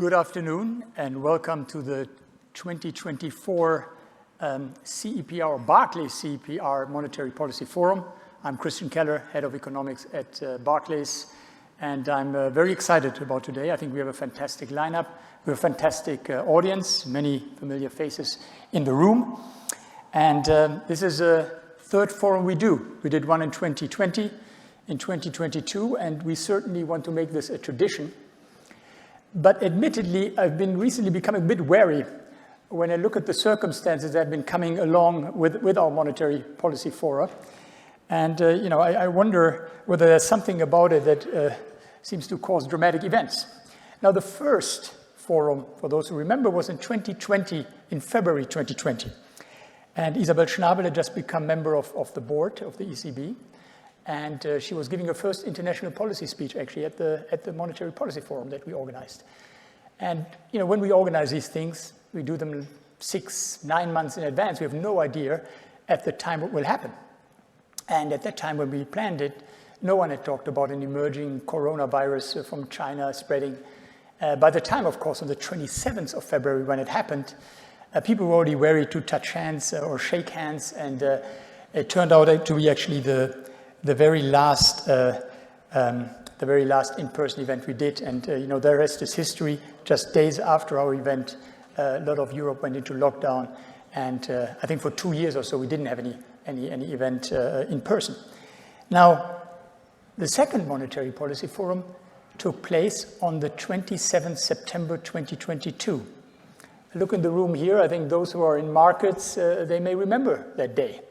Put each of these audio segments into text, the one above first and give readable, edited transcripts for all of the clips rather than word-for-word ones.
Good afternoon and welcome to the 2024 CEPR or Barclays-CEPR Monetary Policy Forum. I'm Christian Keller, Head of Economics at Barclays, and I'm very excited about today. I think we have a fantastic lineup. We have a fantastic audience, many familiar faces in the room. And this is a third forum we do. We did one in 2020, in 2022, and we certainly want to make this a tradition. But admittedly, I've been recently becoming a bit wary when I look at the circumstances that have been coming along with our monetary policy fora. And I wonder whether there's something about it that seems to cause dramatic events. Now, the first forum, for those who remember, was in 2020, in February 2020. And Isabel Schnabel had just become member of the board of the ECB. And she was giving her first international policy speech, actually, at the Monetary Policy Forum that we organized. And when we organize these things, we do them 6-9 months in advance. We have no idea at the time what will happen. And at that time, when we planned it, no one had talked about an emerging coronavirus from China spreading. By the time, of course, on the 27th of February, when it happened, people were already wary to touch hands or shake hands. And it turned out to be actually the very last in-person event we did, and the rest is history. Just days after our event, a lot of Europe went into lockdown, and I think for 2 years or so we didn't have any event in person. Now, the second Monetary Policy Forum took place on the 27th September 2022. Look in the room here. I think those who are in markets, they may remember that day.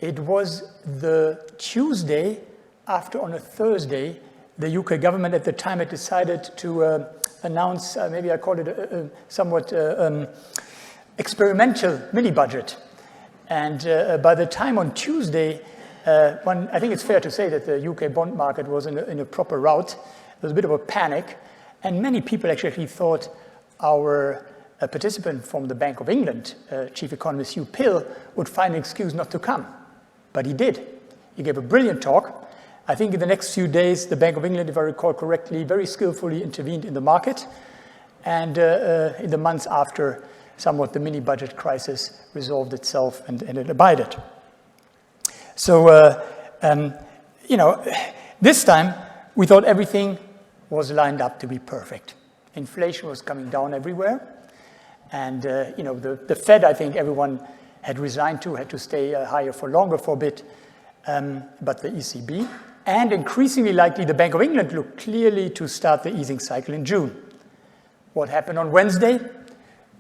It was the Tuesday after, on a Thursday, the UK government at the time had decided to announce, maybe I call it a somewhat experimental mini-budget. And by the time on Tuesday, I think it's fair to say that the UK bond market was in a proper rout. There was a bit of a panic. And many people actually thought our participant from the Bank of England, Chief Economist Hugh Pill, would find an excuse not to come. But he did. He gave a brilliant talk. I think in the next few days, the Bank of England, if I recall correctly, very skillfully intervened in the market. And in the months after, somewhat the mini-budget crisis resolved itself and it abided. So, this time, we thought everything was lined up to be perfect. Inflation was coming down everywhere. And, the Fed, I think everyone had resigned to, had to stay higher for longer for a bit, but the ECB, and increasingly likely the Bank of England, looked clearly to start the easing cycle in June. What happened on Wednesday?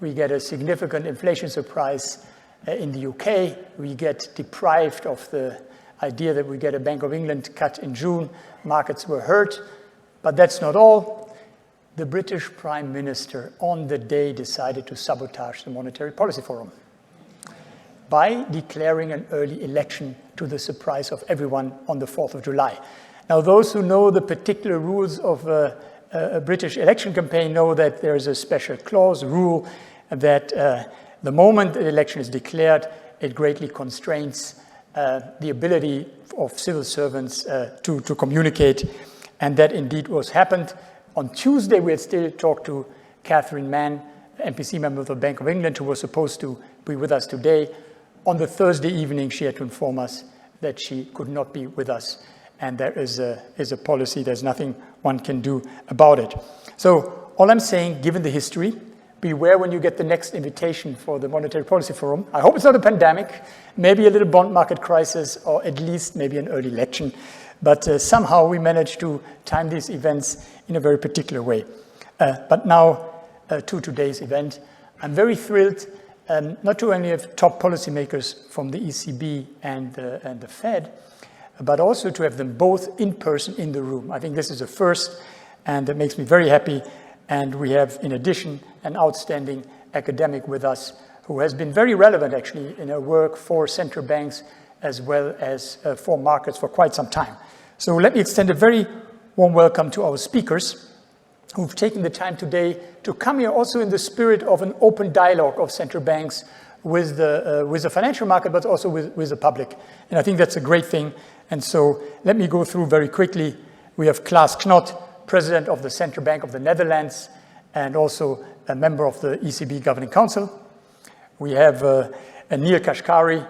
We get a significant inflation surprise in the UK. We get deprived of the idea that we get a Bank of England cut in June. Markets were hurt, but that's not all. The British Prime Minister on the day decided to sabotage the Monetary Policy Forum by declaring an early election to the surprise of everyone on the 4th of July. Now, those who know the particular rules of a British election campaign know that there is a special clause, rule, that the moment the election is declared, it greatly constrains the ability of civil servants to communicate, and that indeed was happened. On Tuesday, we had still talked to Catherine Mann, MPC member of the Bank of England, who was supposed to be with us today. On the Thursday evening, she had to inform us that she could not be with us. And there is a policy. There's nothing one can do about it. So all I'm saying, given the history, beware when you get the next invitation for the Monetary Policy Forum. I hope it's not a pandemic, maybe a little bond market crisis, or at least maybe an early election. But somehow we managed to time these events in a very particular way. But now to today's event. I'm very thrilled not to only have top policymakers from the ECB and the Fed, but also to have them both in person in the room. I think this is a first, and that makes me very happy. And we have, in addition, an outstanding academic with us who has been very relevant, actually, in her work for central banks as well as for markets for quite some time. So let me extend a very warm welcome to our speakers, who've taken the time today to come here also in the spirit of an open dialogue of central banks with the financial market, but also with the public. And I think that's a great thing. And so let me go through very quickly. We have Klaas Knot, President of the Central Bank of the Netherlands, and also a member of the ECB Governing Council. We have Neel Kashkari,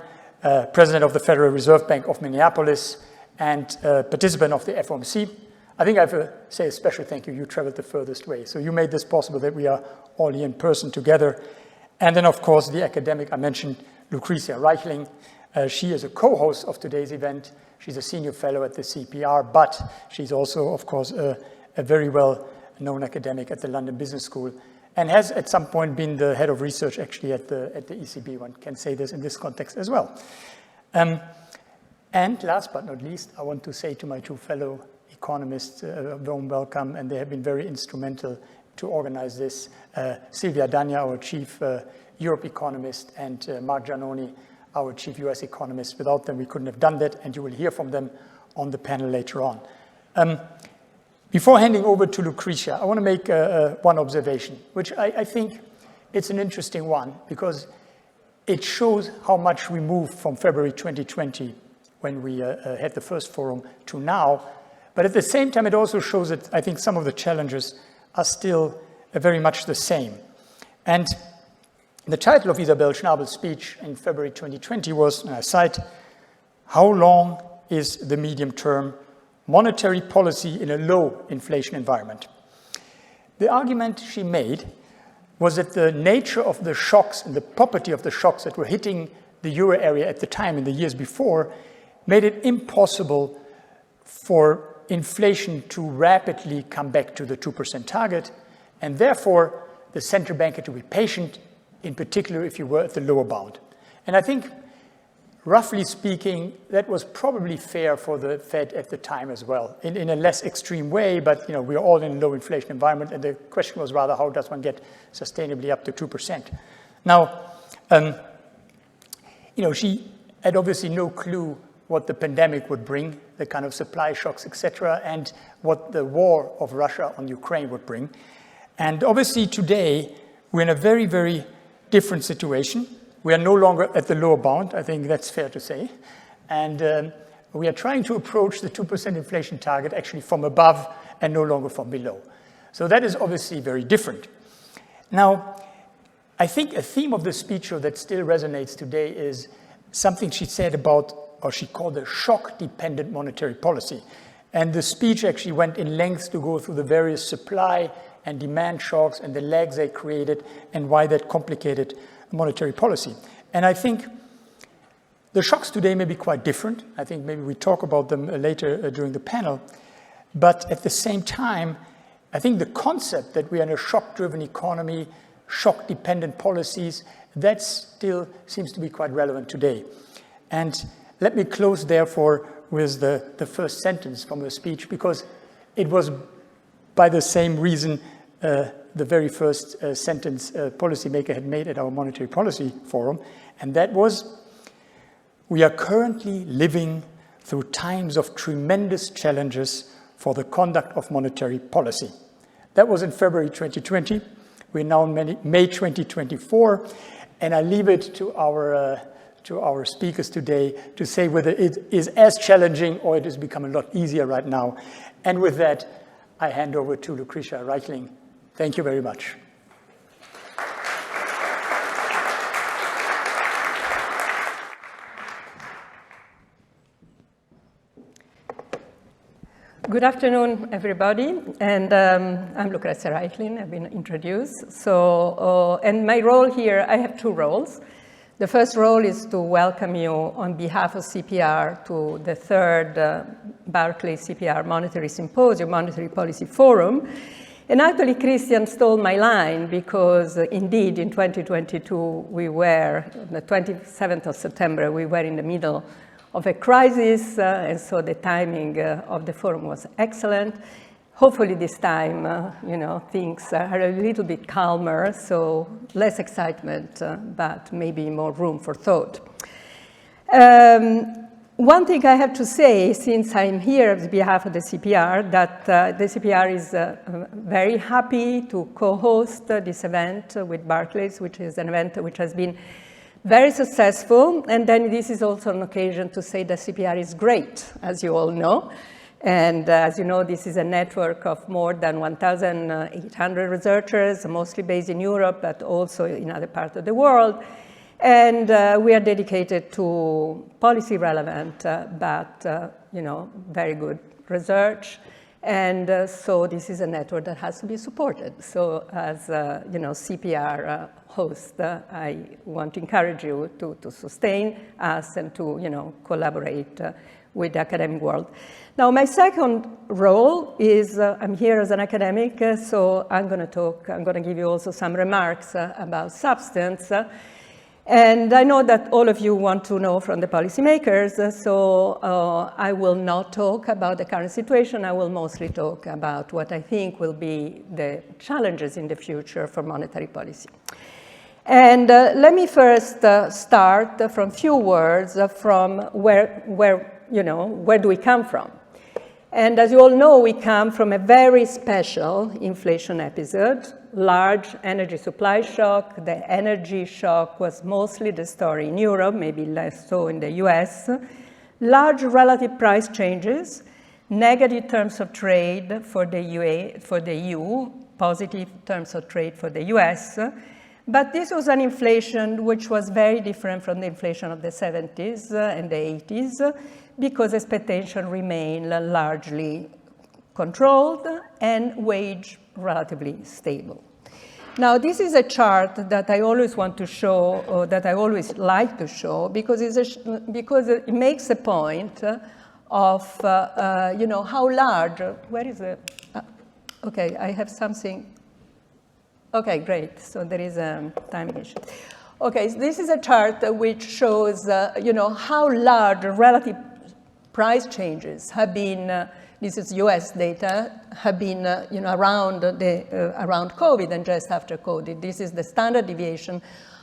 President of the Federal Reserve Bank of Minneapolis, and participant of the FOMC. I think I have to say a special thank you. You traveled the furthest way. So you made this possible that we are all here in person together. And then, of course, the academic I mentioned, Lucrezia Reichlin. She is a co-host of today's event. She's a senior fellow at the CEPR, but she's also, of course, a very well-known academic at the London Business School and has at some point been the head of research actually at the ECB. One can say this in this context as well. And last but not least, I want to say to my two fellow economists, a warm welcome, and they have been very instrumental to organize this. Silvia Dagna, our chief Europe economist, and Mark Giannoni, our chief US economist. Without them, we couldn't have done that, and you will hear from them on the panel later on. Before handing over to Lucrezia, I want to make one observation, which I think it's an interesting one, because it shows how much we moved from February 2020, when we had the first forum, to now. But at the same time, it also shows that I think some of the challenges are still very much the same. And the title of Isabel Schnabel's speech in February 2020 was, and I cite, "How long is the medium-term monetary policy in a low inflation environment?" The argument she made was that the nature of the shocks and the property of the shocks that were hitting the euro area at the time in the years before made it impossible for inflation to rapidly come back to the 2% target, and therefore the central bank had to be patient, in particular if you were at the lower bound. And I think, roughly speaking, that was probably fair for the Fed at the time as well, in a less extreme way, but we are all in a low inflation environment, and the question was rather, how does one get sustainably up to 2%? Now, she had obviously no clue what the pandemic would bring, the kind of supply shocks, etc., and what the war of Russia on Ukraine would bring. And obviously today, we're in a very, very different situation. We are no longer at the lower bound, I think that's fair to say. And we are trying to approach the 2% inflation target actually from above and no longer from below. So that is obviously very different. Now, I think a theme of the speech that still resonates today is something she said about, or she called a shock-dependent monetary policy. And the speech actually went in lengths to go through the various supply and demand shocks and the lags they created and why that complicated monetary policy. And I think the shocks today may be quite different. I think maybe we talk about them later during the panel. But at the same time, I think the concept that we are in a shock-driven economy, shock-dependent policies, that still seems to be quite relevant today. And let me close, therefore, with the first sentence from the speech, because it was, by the same reason, the very first sentence a policymaker had made at our monetary policy forum, and that was, "We are currently living through times of tremendous challenges for the conduct of monetary policy." That was in February 2020. We're now in May 2024, and I leave it to our speakers today to say whether it is as challenging or it has become a lot easier right now. And with that, I hand over to Lucrezia Reichlin. Thank you very much. Good afternoon, everybody, and I'm Lucrezia Reichlin. I've been introduced. So, and my role here, I have two roles. The first role is to welcome you on behalf of CPR to the third Barclays-CEPR Monetary Symposium, Monetary Policy Forum. And actually, Christian stole my line because indeed in 2022, we were, on the 27th of September, we were in the middle of a crisis, and so the timing of the forum was excellent. Hopefully this time, things are a little bit calmer, so less excitement, but maybe more room for thought. One thing I have to say, since I'm here on behalf of the CPR, that the CPR is very happy to co-host this event with Barclays, which is an event which has been very successful. And then this is also an occasion to say that CPR is great, as you all know. And as you know, this is a network of more than 1,800 researchers, mostly based in Europe, but also in other parts of the world. And we are dedicated to policy relevant, but very good research. And so this is a network that has to be supported. So as CPR host, I want to encourage you to sustain us and to collaborate with the academic world. Now, my second role is I'm here as an academic, so I'm going to give you also some remarks about substance. And I know that all of you want to know from the policymakers, so I will not talk about the current situation. I will mostly talk about what I think will be the challenges in the future for monetary policy. And let me first start from few words from where do we come from? And as you all know, we come from a very special inflation episode, large energy supply shock. The energy shock was mostly the story in Europe, maybe less so in the US. Large relative price changes, negative terms of trade for the EU, positive terms of trade for the US. But this was an inflation which was very different from the inflation of the 70s and the 80s, because expectations remain largely controlled and wage relatively stable. Now, this is a chart that I always want to show, or that I always like to show, because it makes a point of how large. Where is it? Okay, I have something. Okay, great. So there is a time issue. Okay, so this is a chart which shows how large relative price changes have been, this is US data, have been around COVID and just after COVID. This is the standard deviation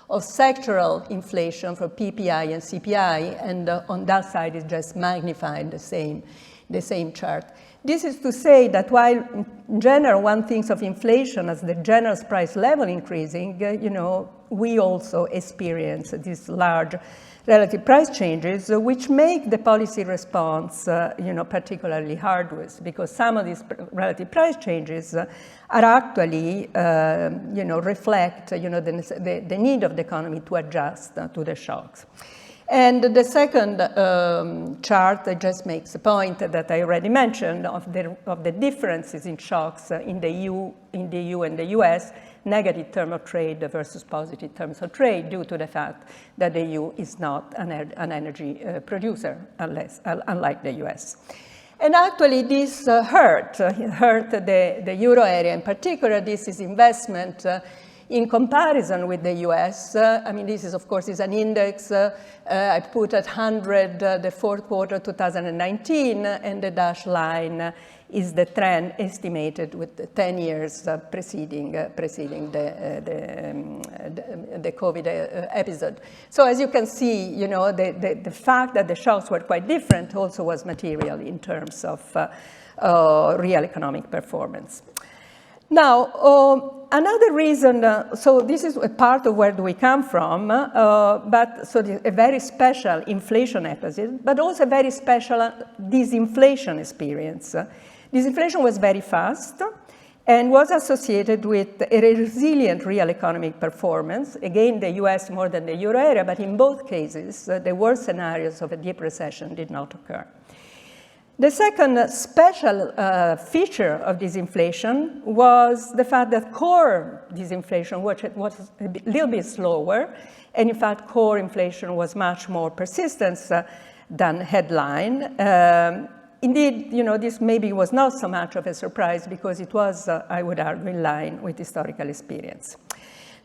of sectoral inflation for PPI and CPI, and on that side is just magnified the same chart. This is to say that while in general one thinks of inflation as the general price level increasing, we also experience these large relative price changes, which make the policy response, particularly arduous, because some of these relative price changes are actually, reflect, the need of the economy to adjust to the shocks. And the second chart just makes a point that I already mentioned of the differences in shocks in the EU and the US, negative term of trade versus positive terms of trade, due to the fact that the EU is not an energy producer, unlike the US. And actually, this hurt the euro area in particular. This is investment in comparison with the US. This is, of course, is an index. I put at 100 the fourth quarter 2019, and the dashed line is the trend estimated with the 10 years preceding the COVID episode. So as you can see, the fact that the shocks were quite different also was material in terms of real economic performance. Now, another reason, so this is a part of where do we come from, but so a very special inflation episode, but also a very special disinflation experience. Disinflation was very fast and was associated with a resilient real economic performance. Again, the US more than the euro area, but in both cases, the worst scenarios of a deep recession did not occur. The second special feature of disinflation was the fact that core disinflation was a little bit slower, and in fact, core inflation was much more persistent than headline. Indeed, this maybe was not so much of a surprise because it was, I would argue, in line with historical experience.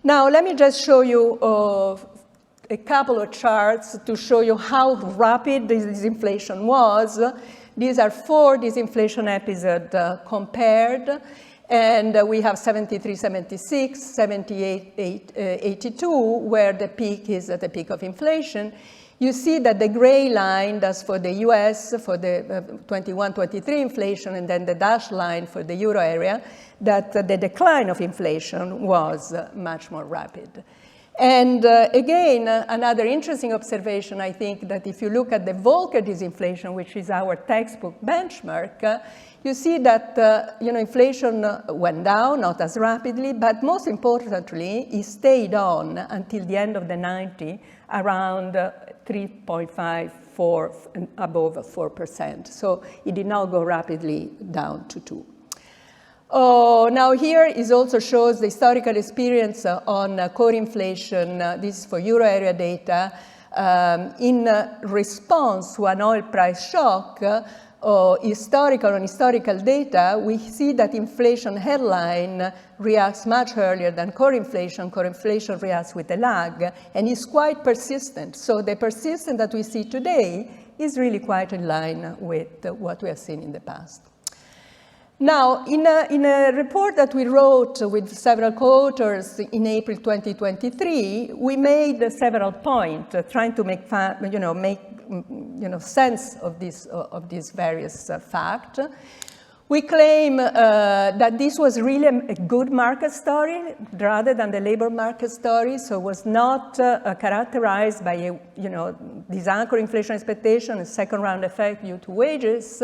Now, let me just show you a couple of charts to show you how rapid this disinflation was. These are 4 disinflation episodes compared, and we have 73, 76, 78, 82, where the peak is at the peak of inflation. You see that the gray line, that's for the US, for the 21-23 inflation, and then the dashed line for the euro area, that the decline of inflation was much more rapid. And again, another interesting observation, I think, that if you look at the Volcker disinflation, which is our textbook benchmark, you see that inflation went down, not as rapidly, but most importantly, it stayed on until the end of the 90s, around 3.5, 4, and above 4%. So it did not go rapidly down to 2. Now here is also shows the historical experience on core inflation. This is for euro area data. In response to an oil price shock, on historical data, we see that inflation headline reacts much earlier than core inflation. Core inflation reacts with a lag, and is quite persistent. So the persistence that we see today is really quite in line with what we have seen in the past. Now, in a report that we wrote with several co-authors in April 2023, we made several points trying to make sense of these various facts. We claim that this was really a good market story rather than the labor market story, so it was not characterized by a disanchored inflation expectation, a second round effect due to wages,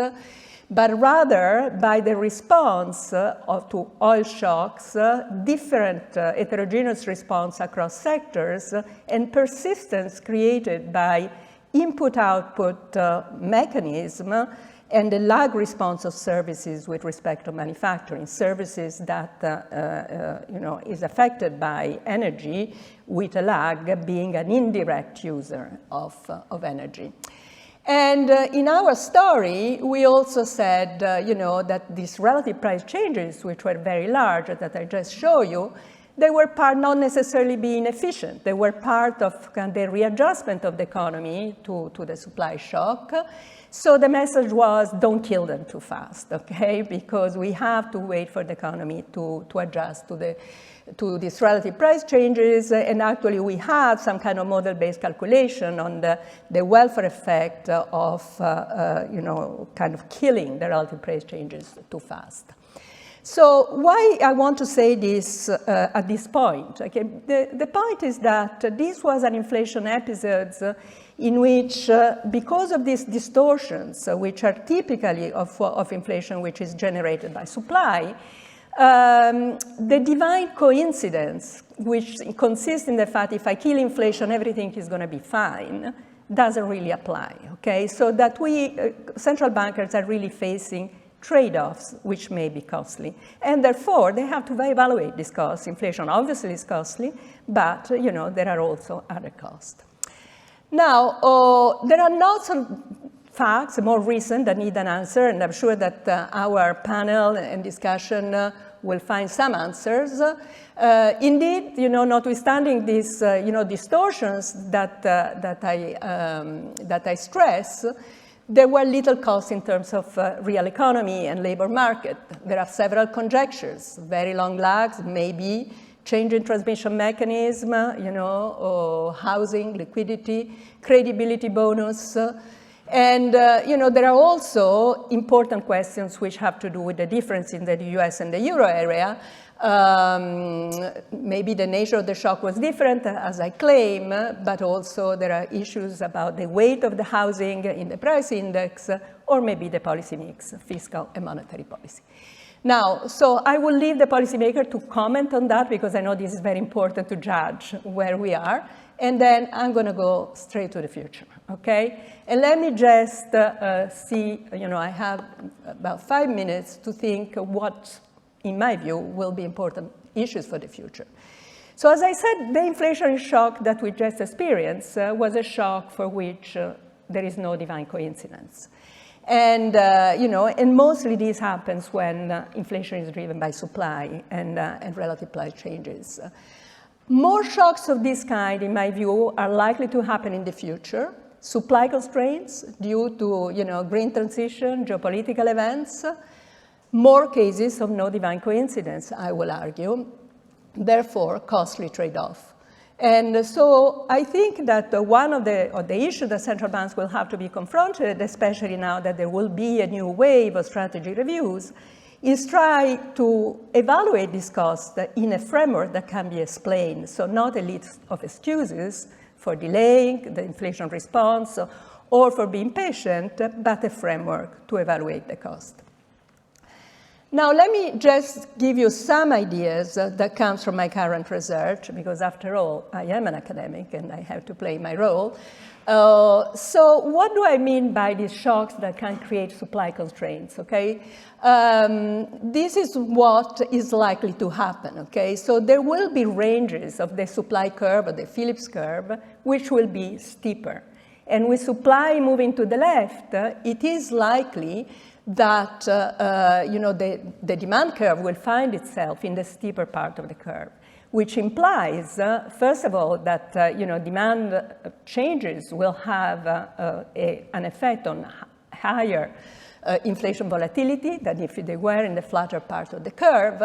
but rather by the response to oil shocks, different heterogeneous response across sectors, and persistence created by input-output mechanism and the lag response of services with respect to manufacturing. Services that is affected by energy with a lag being an indirect user of energy. And in our story, we also said, that these relative price changes, which were very large, that I just showed you, they were part not necessarily being efficient. They were part of the readjustment of the economy to the supply shock. So the message was, don't kill them too fast, okay? Because we have to wait for the economy to adjust to these relative price changes, and actually we had some kind of model-based calculation on the welfare effect of, kind of killing the relative price changes too fast. So why I want to say this at this point? Okay, the point is that this was an inflation episode in which, because of these distortions, which are typically of inflation which is generated by supply, the divine coincidence, which consists in the fact if I kill inflation, everything is going to be fine, doesn't really apply, okay? So that central bankers are really facing trade-offs which may be costly. And therefore, they have to evaluate these costs. Inflation obviously is costly, but there are also other costs. Now, there are lots of facts, more recent, that need an answer, and I'm sure that our panel and discussion will find some answers. Indeed, notwithstanding these, distortions that I stress, there were little costs in terms of real economy and labor market. There are several conjectures, very long lags, maybe change in transmission mechanism, housing, liquidity, credibility bonus. And, there are also important questions which have to do with the difference in the US and the euro area. Maybe the nature of the shock was different, as I claim, but also there are issues about the weight of the housing in the price index, or maybe the policy mix, fiscal and monetary policy. Now, so I will leave the policymaker to comment on that, because I know this is very important to judge where we are. And then I'm going to go straight to the future, okay? And let me just see, I have about 5 minutes to think what, in my view, will be important issues for the future. So as I said, the inflationary shock that we just experienced was a shock for which there is no divine coincidence. And, and mostly this happens when inflation is driven by supply and relative price changes. More shocks of this kind, in my view, are likely to happen in the future. Supply constraints due to, green transition, geopolitical events. More cases of no divine coincidence, I will argue. Therefore, costly trade-off. And so I think that one of the issues that central banks will have to be confronted, especially now that there will be a new wave of strategy reviews, is try to evaluate this cost in a framework that can be explained. So not a list of excuses for delaying the inflation response or for being patient, but a framework to evaluate the cost. Now, let me just give you some ideas that comes from my current research, because after all, I am an academic and I have to play my role. So what do I mean by these shocks that can create supply constraints, okay? This is what is likely to happen, okay? So there will be ranges of the supply curve, or the Phillips curve, which will be steeper. And with supply moving to the left, it is likely that the demand curve will find itself in the steeper part of the curve, which implies, first of all, that demand changes will have an effect on higher inflation volatility than if they were in the flatter part of the curve,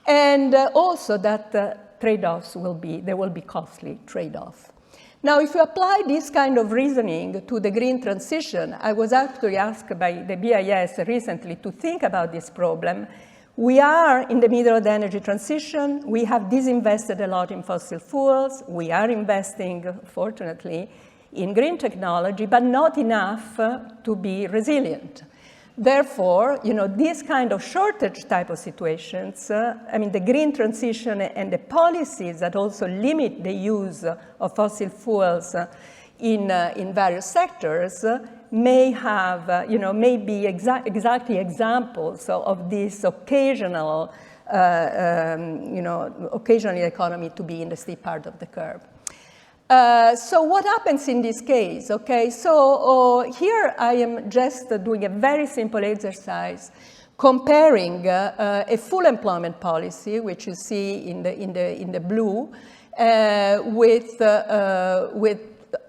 and also that trade-offs there will be costly trade-off. Now, if you apply this kind of reasoning to the green transition, I was actually asked by the BIS recently to think about this problem. We are in the middle of the energy transition. We have disinvested a lot in fossil fuels. We are investing, fortunately, in green technology, but not enough to be resilient. Therefore, this kind of shortage type of situations, the green transition and the policies that also limit the use of fossil fuels in various sectors may have, may be exactly examples of this occasional, occasional economy to be in the steep part of the curve. So what happens in this case, okay? So here I am just doing a very simple exercise comparing a full employment policy, which you see in the blue, with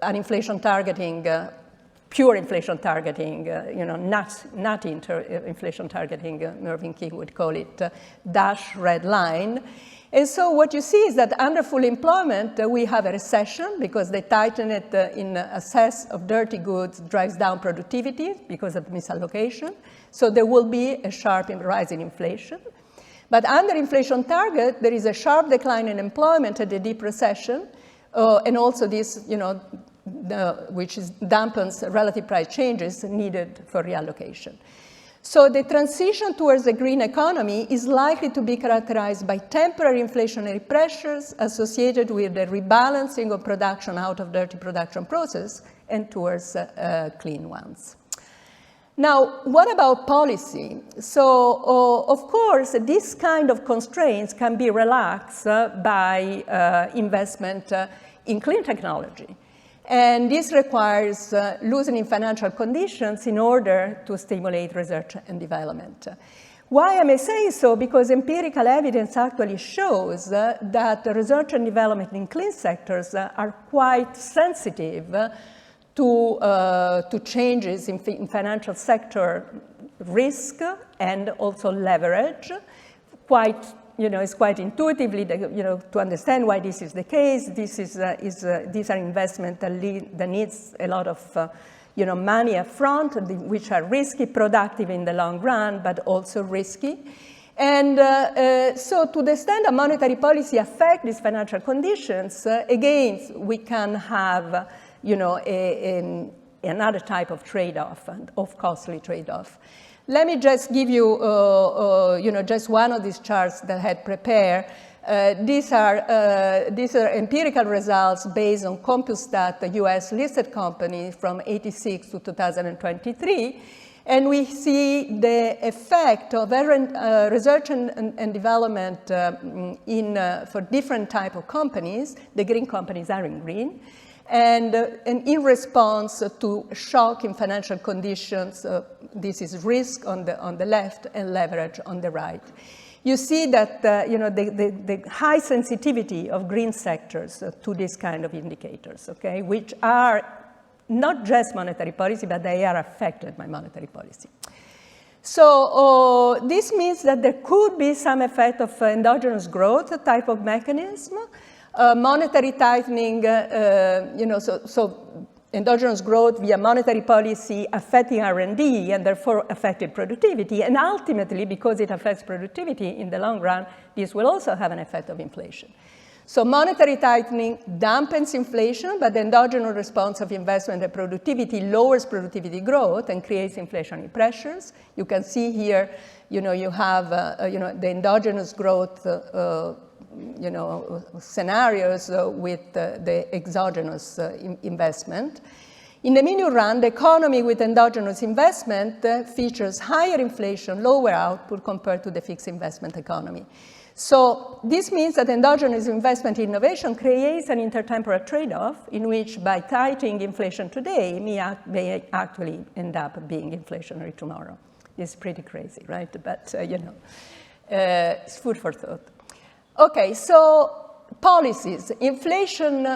an inflation targeting, pure inflation targeting, not inflation targeting, Mervyn King would call it, dash red line. And so what you see is that under full employment, we have a recession because they tighten it in excess of dirty goods drives down productivity because of misallocation. So there will be a sharp rise in inflation. But under inflation target, there is a sharp decline in employment at a deep recession. And also this, which dampens relative price changes needed for reallocation. So the transition towards a green economy is likely to be characterized by temporary inflationary pressures associated with the rebalancing of production out of dirty production process and towards clean ones. Now, what about policy? So, of course, this kind of constraints can be relaxed by investment in clean technology. And this requires loosening financial conditions in order to stimulate research and development. Why am I saying so? Because empirical evidence actually shows that research and development in clean sectors are quite sensitive to changes in financial sector risk and also leverage. It's quite intuitively, to understand why this is the case. These are investments that needs a lot of, money up front, which are risky, productive in the long run, but also risky. And so to the extent that monetary policy affect these financial conditions, again, we can have, another type of trade-off, of costly trade-off. Let me just give you, just one of these charts that I had prepared. These are empirical results based on CompuStat, the US listed company from 1986 to 2023. And we see the effect of research and development for different type of companies. The green companies are in green. And in response to shock in financial conditions, this is risk on the left and leverage on the right. You see that the high sensitivity of green sectors to this kind of indicators, okay, which are not just monetary policy, but they are affected by monetary policy. So this means that there could be some effect of endogenous growth type of mechanism. Monetary tightening, so endogenous growth via monetary policy affecting R&D and therefore affected productivity. And ultimately, because it affects productivity in the long run, this will also have an effect of inflation. So monetary tightening dampens inflation, but the endogenous response of investment and productivity lowers productivity growth and creates inflationary pressures. You can see here, you have the endogenous growth scenarios with the exogenous investment. In the medium run, the economy with endogenous investment features higher inflation, lower output compared to the fixed investment economy. So this means that endogenous investment in innovation creates an intertemporal trade-off in which by tightening inflation today, may actually end up being inflationary tomorrow. It's pretty crazy, right? But, it's food for thought. Okay, so policies, inflation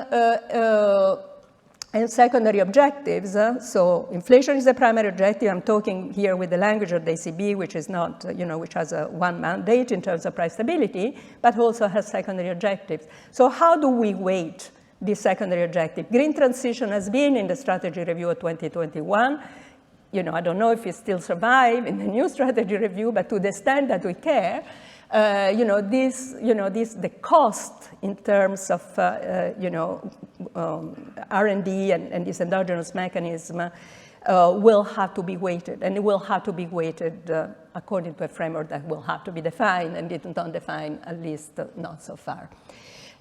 and secondary objectives. So inflation is the primary objective. I'm talking here with the language of the ECB, which is not, which has a one mandate in terms of price stability, but also has secondary objectives. So how do we weight this secondary objective? Green transition has been in the strategy review of 2021. I don't know if it still survives in the new strategy review, but to the extent that we care, the cost in terms of, R&D and this endogenous mechanism will have to be weighted, and it will have to be weighted according to a framework that will have to be defined, and didn't define, at least not so far.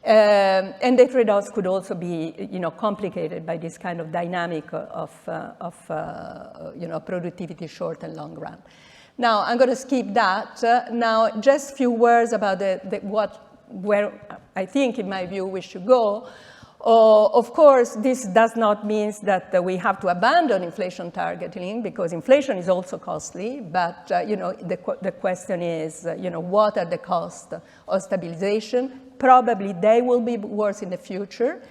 And the trade-offs could also be, complicated by this kind of dynamic of productivity short and long run. Now, I'm going to skip that. Now, just a few words about where I think, in my view, we should go. Of course, this does not mean that we have to abandon inflation targeting, because inflation is also costly. But the question is, what are the costs of stabilization? Probably they will be worse in the future.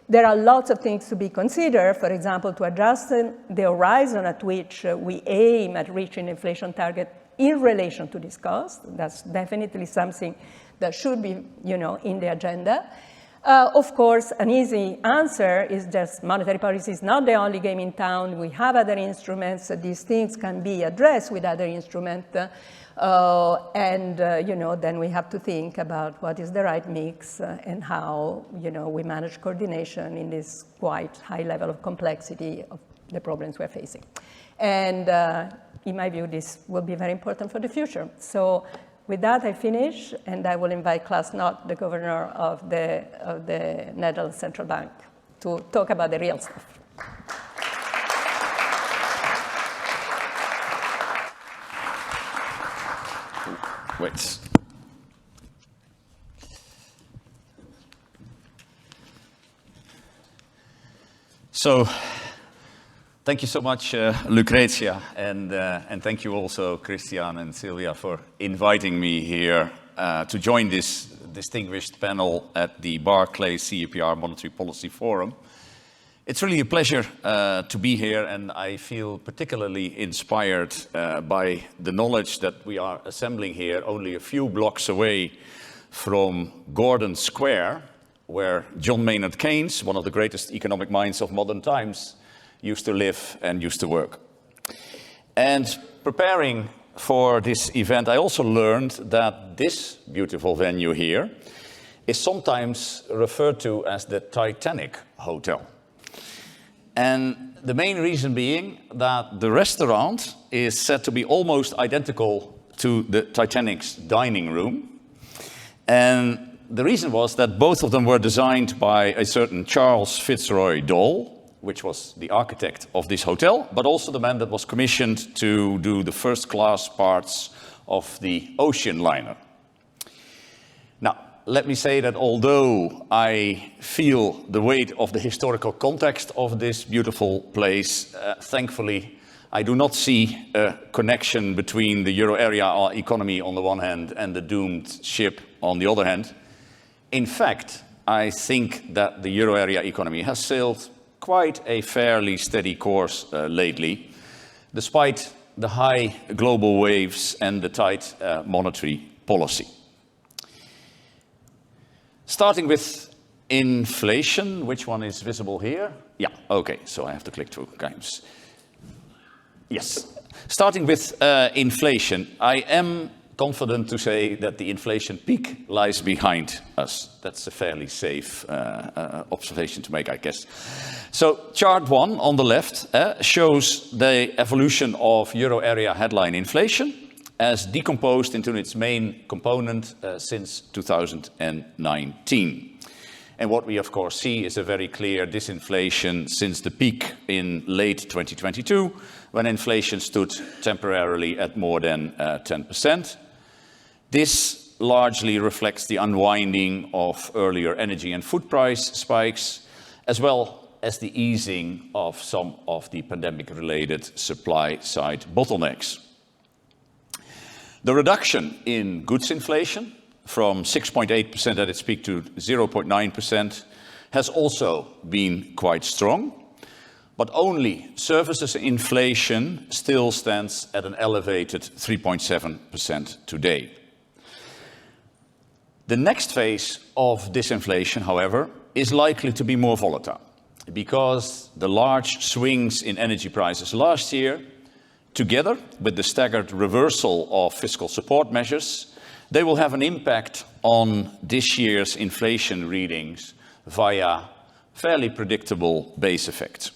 There are lots of things to be considered, for example, to adjust the horizon at which we aim at reaching inflation target in relation to this cost. That's definitely something that should be, in the agenda. Of course, an easy answer is just monetary policy is not the only game in town. We have other instruments. These things can be addressed with other instruments. Then we have to think about what is the right mix and how, we manage coordination in this quite high level of complexity of the problems we're facing. And in my view, this will be very important for the future. So with that, I finish, and I will invite Klaas Knot, the governor of the Netherlands Central Bank, to talk about the real stuff. Wait. So, thank you so much, Lucrezia, and thank you also, Christian and Silvia, for inviting me here to join this distinguished panel at the Barclays-CEPR Monetary Policy Forum. It's really a pleasure to be here, and I feel particularly inspired by the knowledge that we are assembling here only a few blocks away from Gordon Square, where John Maynard Keynes, one of the greatest economic minds of modern times, used to live and used to work. And preparing for this event, I also learned that this beautiful venue here is sometimes referred to as the Titanic Hotel. And the main reason being that the restaurant is said to be almost identical to the Titanic's dining room. And the reason was that both of them were designed by a certain Charles Fitzroy Dole, which was the architect of this hotel, but also the man that was commissioned to do the first-class parts of the ocean liner. Now, let me say that although I feel the weight of the historical context of this beautiful place, thankfully, I do not see a connection between the euro area economy on the one hand and the doomed ship on the other hand. In fact, I think that the euro area economy has sailed quite a fairly steady course lately, despite the high global waves and the tight monetary policy. Starting with inflation, which one is visible here? Yeah, okay, so I have to click 2 times. Yes, starting with inflation, I am confident to say that the inflation peak lies behind us. That's a fairly safe observation to make, I guess. So chart 1 on the left shows the evolution of euro area headline inflation as decomposed into its main component since 2019. And what we of course see is a very clear disinflation since the peak in late 2022, when inflation stood temporarily at more than 10%. This largely reflects the unwinding of earlier energy and food price spikes, as well as the easing of some of the pandemic-related supply-side bottlenecks. The reduction in goods inflation from 6.8% at its peak to 0.9% has also been quite strong, but only services inflation still stands at an elevated 3.7% today. The next phase of disinflation, however, is likely to be more volatile because the large swings in energy prices last year, together with the staggered reversal of fiscal support measures, they will have an impact on this year's inflation readings via fairly predictable base effects.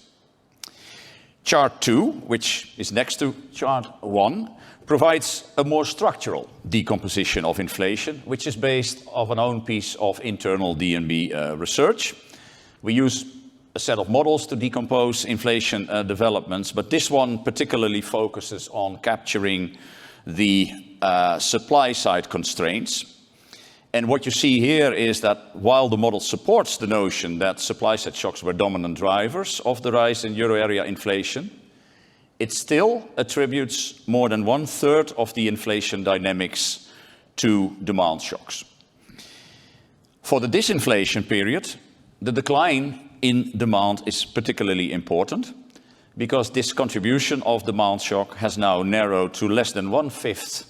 Chart 2, which is next to chart 1, provides a more structural decomposition of inflation, which is based on an own piece of internal DNB research. We use a set of models to decompose inflation developments, but this one particularly focuses on capturing the supply side constraints. And what you see here is that while the model supports the notion that supply side shocks were dominant drivers of the rise in euro area inflation, it still attributes more than 1/3 of the inflation dynamics to demand shocks. For the disinflation period, the decline in demand is particularly important because this contribution of demand shock has now narrowed to less than 1/5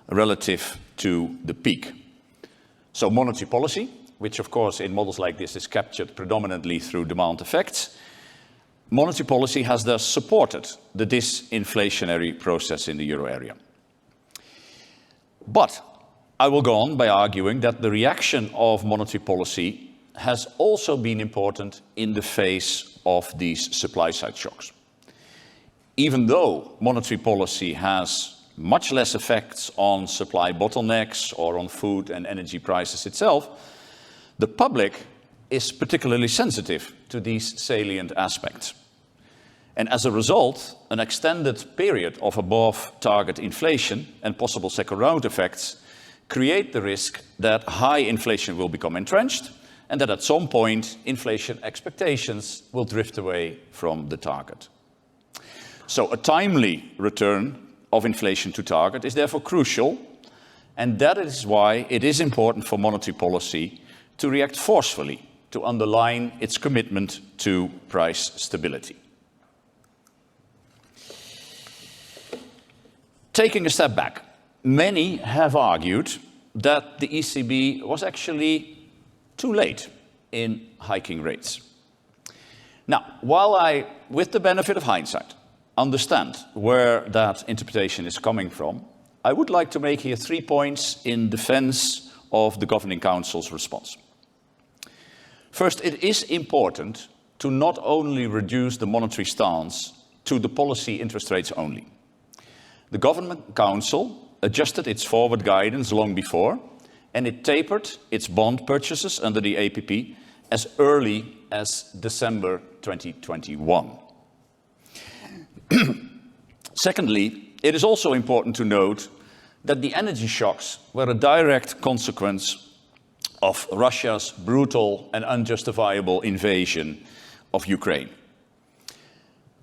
relative to the peak. So monetary policy, which of course in models like this is captured predominantly through demand effects, monetary policy has thus supported the disinflationary process in the euro area. But I will go on by arguing that the reaction of monetary policy has also been important in the face of these supply side shocks. Even though monetary policy has much less effects on supply bottlenecks or on food and energy prices itself, the public is particularly sensitive to these salient aspects. And as a result, an extended period of above target inflation and possible second round effects create the risk that high inflation will become entrenched and that at some point inflation expectations will drift away from the target. So a timely return of inflation to target is therefore crucial, and that is why it is important for monetary policy to react forcefully to underline its commitment to price stability. Taking a step back, many have argued that the ECB was actually too late in hiking rates. Now, while I, with the benefit of hindsight, understand where that interpretation is coming from, I would like to make here 3 points in defense of the Governing Council's response. First, it is important to not only reduce the monetary stance to the policy interest rates only. The Governing Council adjusted its forward guidance long before, and it tapered its bond purchases under the APP as early as December 2021. Secondly, it is also important to note that the energy shocks were a direct consequence of Russia's brutal and unjustifiable invasion of Ukraine.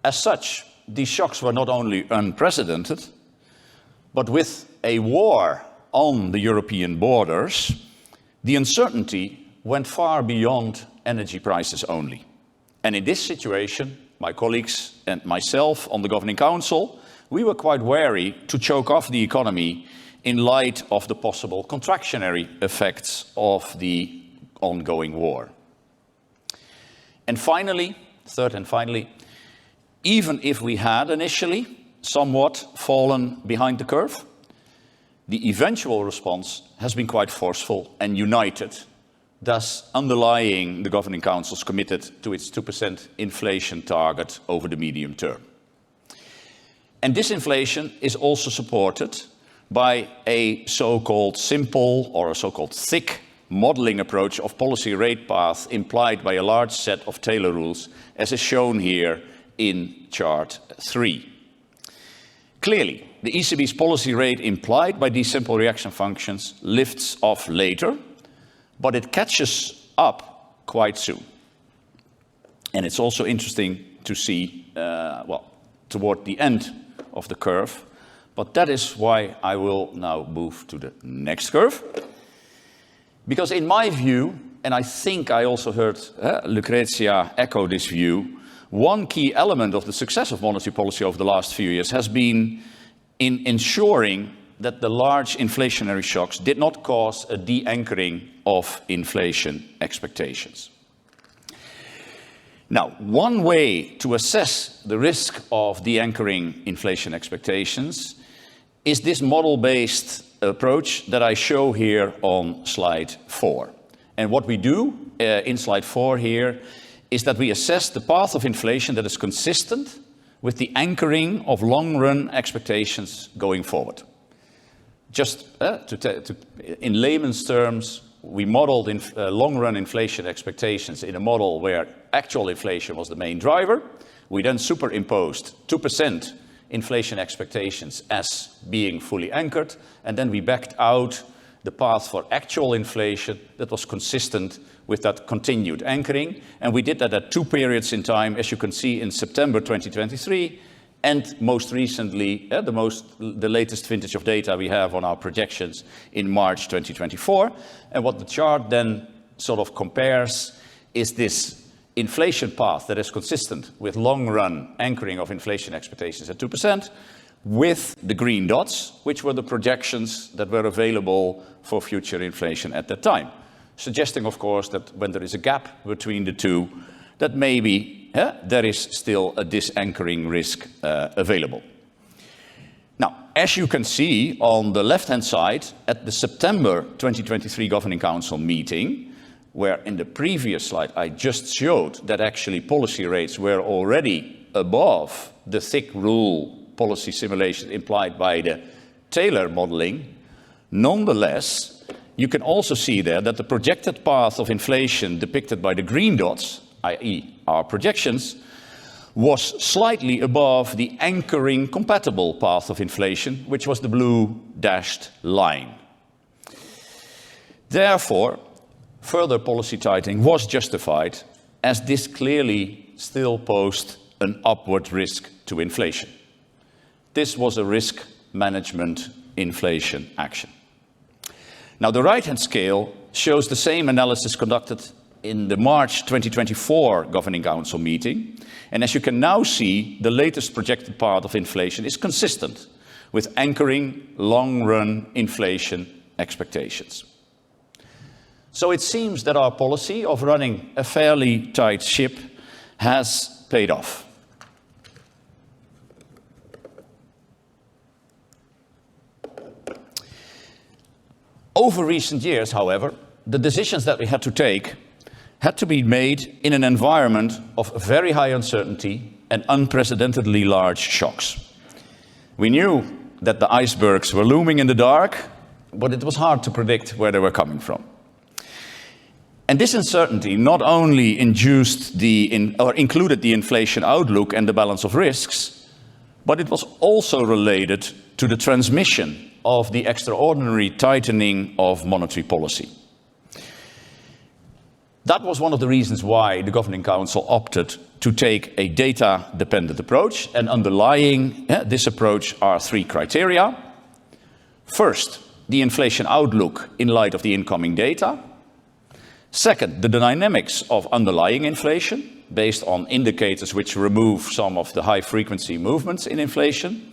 As such, these shocks were not only unprecedented, but with a war on the European borders, the uncertainty went far beyond energy prices only. And in this situation, my colleagues and myself on the Governing Council, we were quite wary to choke off the economy in light of the possible contractionary effects of the ongoing war. And finally, third and finally, even if we had initially somewhat fallen behind the curve, the eventual response has been quite forceful and united, thus underlying the Governing Council's committed to its 2% inflation target over the medium term. And this inflation is also supported by a so-called simple or a so-called thick modeling approach of policy rate path implied by a large set of Taylor rules, as is shown here in chart 3. Clearly, the ECB's policy rate implied by these simple reaction functions lifts off later, but it catches up quite soon. And it's also interesting to see, toward the end of the curve, but that is why I will now move to the next curve. Because in my view, and I think I also heard Lucrezia echo this view, one key element of the success of monetary policy over the last few years has been in ensuring that the large inflationary shocks did not cause a de-anchoring of inflation expectations. Now, one way to assess the risk of de-anchoring inflation expectations is this model-based approach that I show here on slide 4. And what we do in slide 4 here is that we assess the path of inflation that is consistent with the anchoring of long-run expectations going forward. Just in layman's terms, we modeled long-run inflation expectations in a model where actual inflation was the main driver. We then superimposed 2% inflation expectations as being fully anchored, and then we backed out the path for actual inflation that was consistent with that continued anchoring. And we did that at 2 periods in time, as you can see, in September 2023, and most recently, the latest vintage of data we have on our projections in March 2024. And what the chart then sort of compares is this inflation path that is consistent with long-run anchoring of inflation expectations at 2%, with the green dots, which were the projections that were available for future inflation at that time. Suggesting, of course, that when there is a gap between the two, that maybe there is still a disanchoring risk available. Now, as you can see on the left-hand side, at the September 2023 Governing Council meeting, where in the previous slide I just showed that actually policy rates were already above the thick rule policy simulation implied by the Taylor modeling, nonetheless, you can also see there that the projected path of inflation depicted by the green dots, i.e. our projections, was slightly above the anchoring compatible path of inflation, which was the blue dashed line. Therefore, further policy tightening was justified, as this clearly still posed an upward risk to inflation. This was a risk management inflation action. Now, the right-hand scale shows the same analysis conducted in the March 2024 Governing Council meeting. And as you can now see, the latest projected path of inflation is consistent with anchoring long-run inflation expectations. So it seems that our policy of running a fairly tight ship has paid off. Over recent years, however, the decisions that we had to take had to be made in an environment of very high uncertainty and unprecedentedly large shocks. We knew that the icebergs were looming in the dark, but it was hard to predict where they were coming from. And this uncertainty not only included the inflation outlook and the balance of risks, but it was also related to the transmission of the extraordinary tightening of monetary policy. That was one of the reasons why the Governing Council opted to take a data-dependent approach, and underlying this approach are 3 criteria. First, the inflation outlook in light of the incoming data. Second, the dynamics of underlying inflation, based on indicators which remove some of the high-frequency movements in inflation.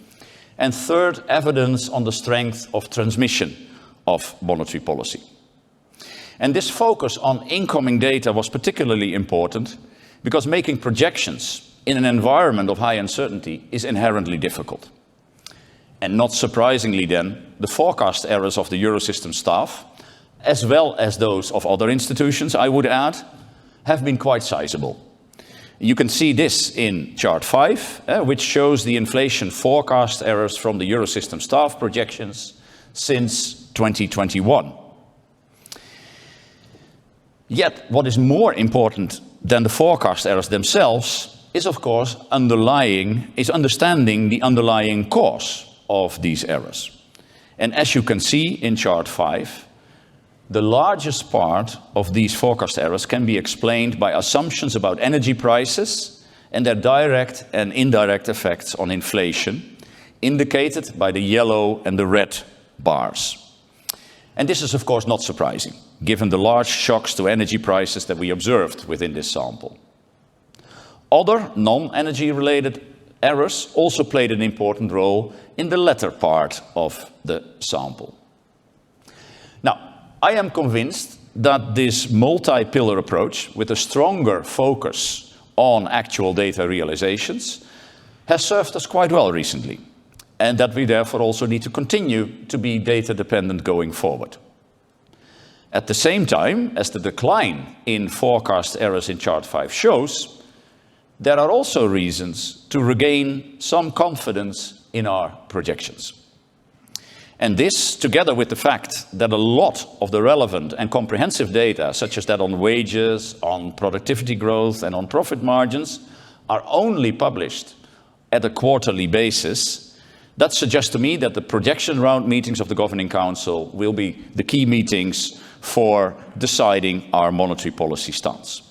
And third, evidence on the strength of transmission of monetary policy. And this focus on incoming data was particularly important because making projections in an environment of high uncertainty is inherently difficult. And not surprisingly then, the forecast errors of the Eurosystem staff, as well as those of other institutions, I would add, have been quite sizable. You can see this in chart 5, which shows the inflation forecast errors from the Eurosystem staff projections since 2021. Yet, what is more important than the forecast errors themselves is, of course, understanding the underlying cause of these errors. And as you can see in chart 5, the largest part of these forecast errors can be explained by assumptions about energy prices and their direct and indirect effects on inflation, indicated by the yellow and the red bars. And this is, of course, not surprising, given the large shocks to energy prices that we observed within this sample. Other non-energy related errors also played an important role in the latter part of the sample. Now, I am convinced that this multi-pillar approach, with a stronger focus on actual data realizations, has served us quite well recently, and that we therefore also need to continue to be data dependent going forward. At the same time, as the decline in forecast errors in chart 5 shows, there are also reasons to regain some confidence in our projections. And this, together with the fact that a lot of the relevant and comprehensive data, such as that on wages, on productivity growth, and on profit margins, are only published at a quarterly basis, that suggests to me that the projection round meetings of the Governing Council will be the key meetings for deciding our monetary policy stance.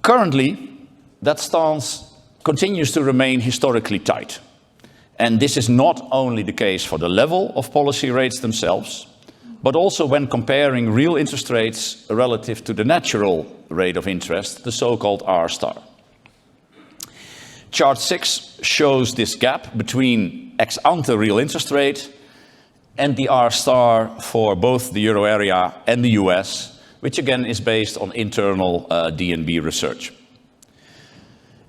Currently, that stance continues to remain historically tight. And this is not only the case for the level of policy rates themselves, but also when comparing real interest rates relative to the natural rate of interest, the so-called R star. Chart 6 shows this gap between ex-ante real interest rate and the R star for both the euro area and the US, which again is based on internal DNB research.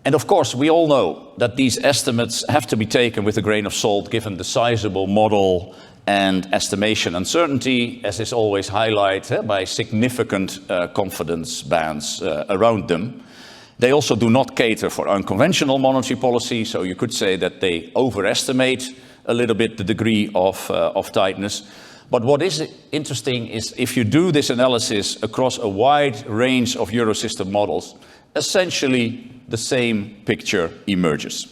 And of course, we all know that these estimates have to be taken with a grain of salt, given the sizable model and estimation uncertainty, as is always highlighted by significant confidence bands around them. They also do not cater for unconventional monetary policy, so you could say that they overestimate a little bit the degree of tightness. But what is interesting is if you do this analysis across a wide range of Eurosystem models, essentially the same picture emerges.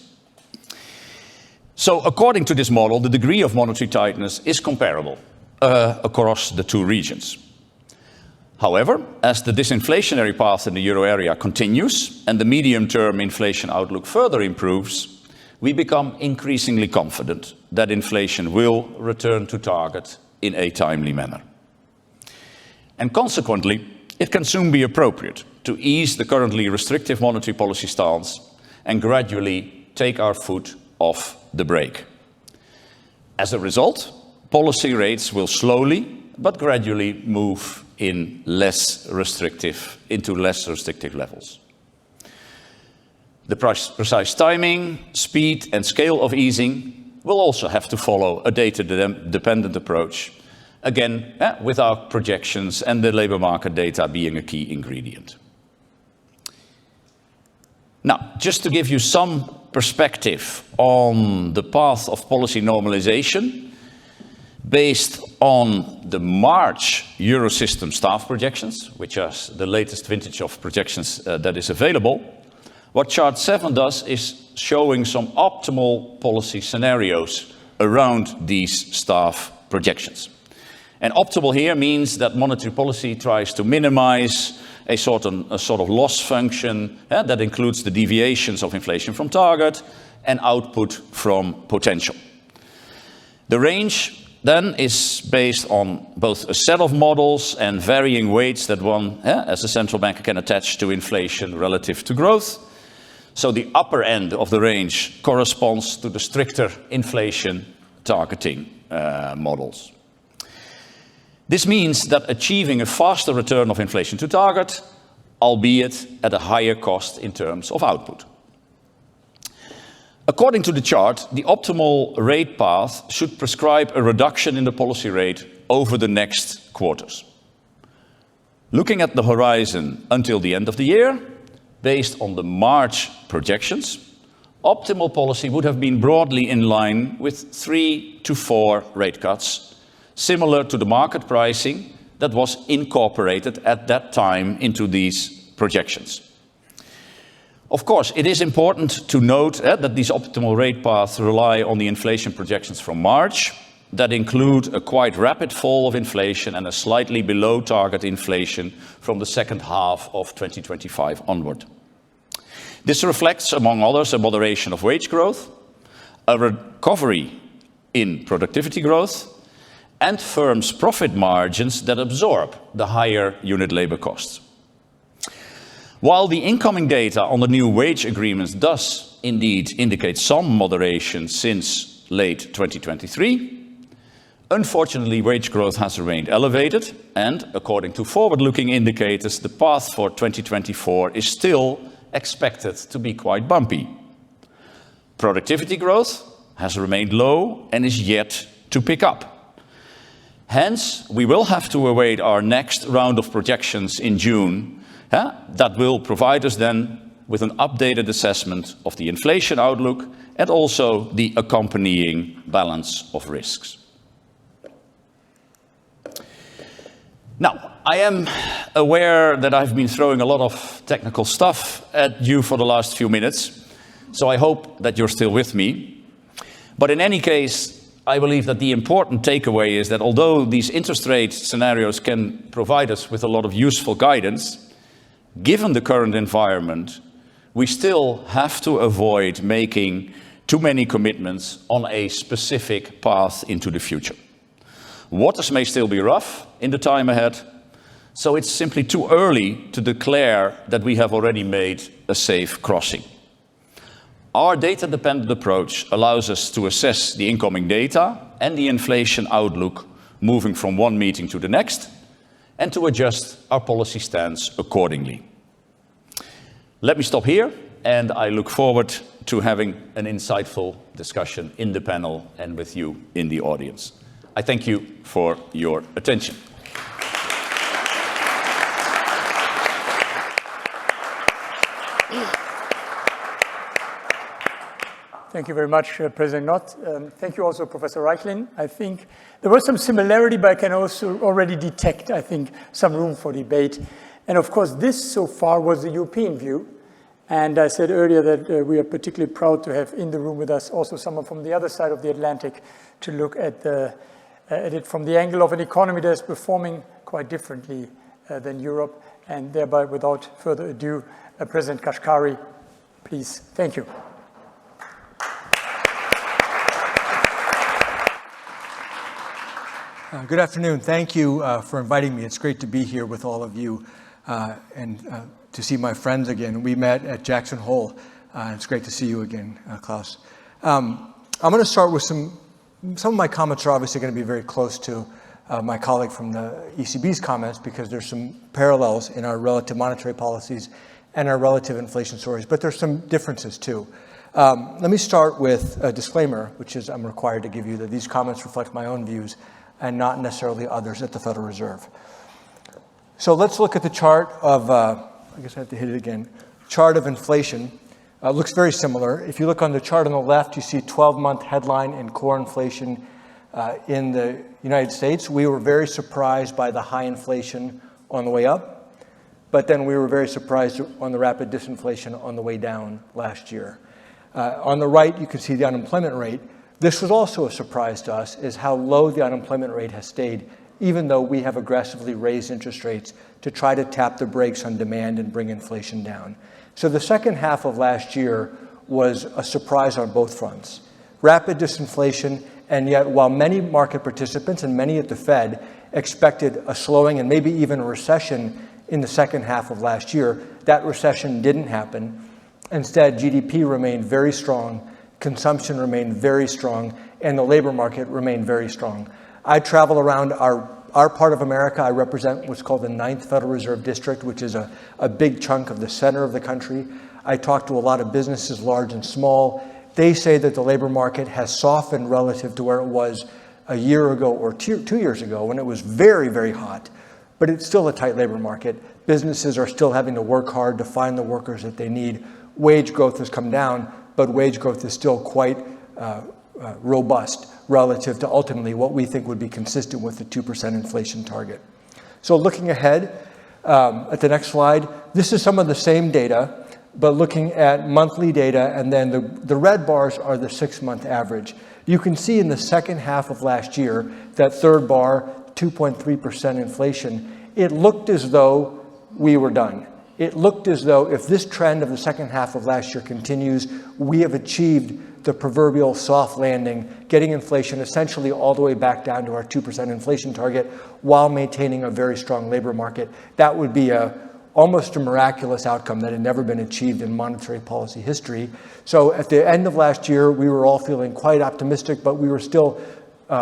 So according to this model, the degree of monetary tightness is comparable across the two regions. However, as the disinflationary path in the euro area continues and the medium-term inflation outlook further improves, we become increasingly confident that inflation will return to target in a timely manner. And consequently, it can soon be appropriate to ease the currently restrictive monetary policy stance and gradually take our foot off the brake. As a result, policy rates will slowly but gradually move into less restrictive levels. The precise timing, speed, and scale of easing will also have to follow a data-dependent approach, again, with our projections and the labor market data being a key ingredient. Now, just to give you some perspective on the path of policy normalization, based on the March Eurosystem staff projections, which are the latest vintage of projections that is available, what chart 7 does is showing some optimal policy scenarios around these staff projections. And optimal here means that monetary policy tries to minimize a sort of loss function that includes the deviations of inflation from target and output from potential. The range then is based on both a set of models and varying weights that one, as a central banker, can attach to inflation relative to growth. So the upper end of the range corresponds to the stricter inflation targeting models. This means that achieving a faster return of inflation to target, albeit at a higher cost in terms of output. According to the chart, the optimal rate path should prescribe a reduction in the policy rate over the next quarters. Looking at the horizon until the end of the year, based on the March projections, optimal policy would have been broadly in line with 3 to 4 rate cuts, similar to the market pricing that was incorporated at that time into these projections. Of course, it is important to note that these optimal rate paths rely on the inflation projections from March that include a quite rapid fall of inflation and a slightly below target inflation from the second half of 2025 onward. This reflects, among others, a moderation of wage growth, a recovery in productivity growth, and firms' profit margins that absorb the higher unit labor costs. While the incoming data on the new wage agreements does indeed indicate some moderation since late 2023, unfortunately wage growth has remained elevated, and according to forward-looking indicators, the path for 2024 is still expected to be quite bumpy. Productivity growth has remained low and is yet to pick up. Hence, we will have to await our next round of projections in June that will provide us then with an updated assessment of the inflation outlook and also the accompanying balance of risks. Now, I am aware that I've been throwing a lot of technical stuff at you for the last few minutes, so I hope that you're still with me. But in any case, I believe that the important takeaway is that although these interest rate scenarios can provide us with a lot of useful guidance, given the current environment, we still have to avoid making too many commitments on a specific path into the future. Waters may still be rough in the time ahead, so it's simply too early to declare that we have already made a safe crossing. Our data-dependent approach allows us to assess the incoming data and the inflation outlook moving from one meeting to the next, and to adjust our policy stance accordingly. Let me stop here, and I look forward to having an insightful discussion in the panel and with you in the audience. I thank you for your attention. Thank you very much, President Knot. Thank you also, Professor Reichlin. I think there was some similarity, but I can also already detect, I think, some room for debate. And of course, this so far was the European view. And I said earlier that we are particularly proud to have in the room with us also someone from the other side of the Atlantic to look at it from the angle of an economy that is performing quite differently than Europe. And thereby, without further ado, President Kashkari, please. Thank you. Good afternoon. Thank you for inviting me. It's great to be here with all of you and to see my friends again. We met at Jackson Hole. It's great to see you again, Klaas. I'm going to start with some of my comments are obviously going to be very close to my colleague from the ECB's comments because there's some parallels in our relative monetary policies and our relative inflation stories, but there's some differences too. Let me start with a disclaimer, which is I'm required to give you that these comments reflect my own views and not necessarily others at the Federal Reserve. So let's look at the chart of, I guess I have to hit it again, chart of inflation. Looks very similar. If you look on the chart on the left, you see 12-month headline and core inflation in the United States. We were very surprised by the high inflation on the way up, but then we were very surprised on the rapid disinflation on the way down last year. On the right, you can see the unemployment rate. This was also a surprise to us, is how low the unemployment rate has stayed, even though we have aggressively raised interest rates to try to tap the brakes on demand and bring inflation down. So the second half of last year was a surprise on both fronts. Rapid disinflation, and yet while many market participants and many at the Fed expected a slowing and maybe even a recession in the second half of last year, that recession didn't happen. Instead, GDP remained very strong, consumption remained very strong, and the labor market remained very strong. I travel around our our part of America, I represent what's called the 9th Federal Reserve District, which is a big chunk of the center of the country. I talk to a lot of businesses, large and small. They say that the labor market has softened relative to where it was a year ago or 2 years ago when it was very, very hot. But it's still a tight labor market. Businesses are still having to work hard to find the workers that they need. Wage growth has come down, but wage growth is still quite robust relative to ultimately what we think would be consistent with the 2% inflation target. So looking ahead at the next slide, this is some of the same data, but looking at monthly data, and then the red bars are the 6-month average. You can see in the second half of last year, that third bar, 2.3% inflation, it looked as though we were done. It looked as though if this trend of the second half of last year continues, we have achieved the proverbial soft landing, getting inflation essentially all the way back down to our 2% inflation target while maintaining a very strong labor market. That would be almost a miraculous outcome that had never been achieved in monetary policy history. So at the end of last year, we were all feeling quite optimistic, but we were still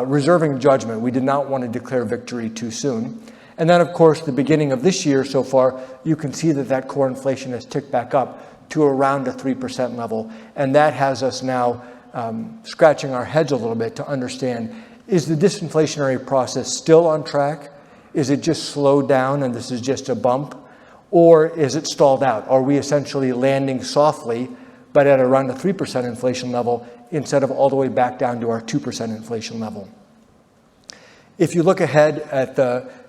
reserving judgment. We did not want to declare victory too soon. And then, of course, the beginning of this year so far, you can see that core inflation has ticked back up to around a 3% level. And that has us now scratching our heads a little bit to understand, is the disinflationary process still on track? Is it just slowed down and this is just a bump? Or is it stalled out? Are we essentially landing softly, but at around a 3% inflation level instead of all the way back down to our 2% inflation level? If you look ahead at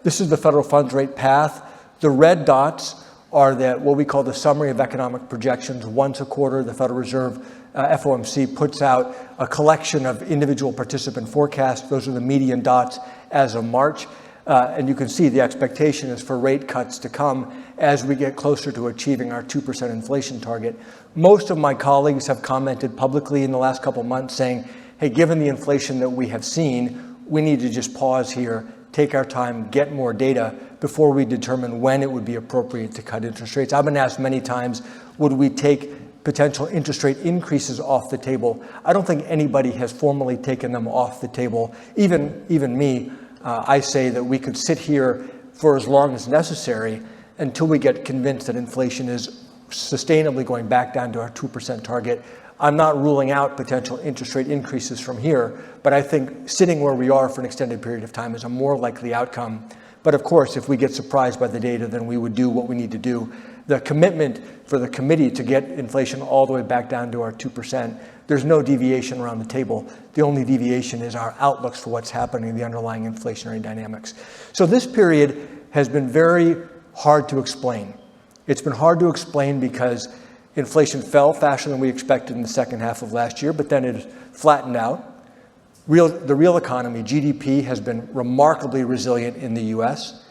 this is the federal funds rate path. The red dots are what we call the summary of economic projections. Once a quarter, the Federal Reserve, FOMC, puts out a collection of individual participant forecasts. Those are the median dots as of March. And you can see the expectation is for rate cuts to come as we get closer to achieving our 2% inflation target. Most of my colleagues have commented publicly in the last couple of months saying, hey, given the inflation that we have seen, we need to just pause here, take our time, get more data before we determine when it would be appropriate to cut interest rates. I've been asked many times, would we take potential interest rate increases off the table? I don't think anybody has formally taken them off the table. Even me, I say that we could sit here for as long as necessary until we get convinced that inflation is sustainably going back down to our 2% target. I'm not ruling out potential interest rate increases from here, but I think sitting where we are for an extended period of time is a more likely outcome. But of course, if we get surprised by the data, then we would do what we need to do. The commitment for the committee to get inflation all the way back down to our 2%, there's no deviation around the table. The only deviation is our outlooks for what's happening in the underlying inflationary dynamics. So this period has been very hard to explain. It's been hard to explain because inflation fell faster than we expected in the second half of last year, but then it flattened out. The real economy, GDP, has been remarkably resilient in the U.S.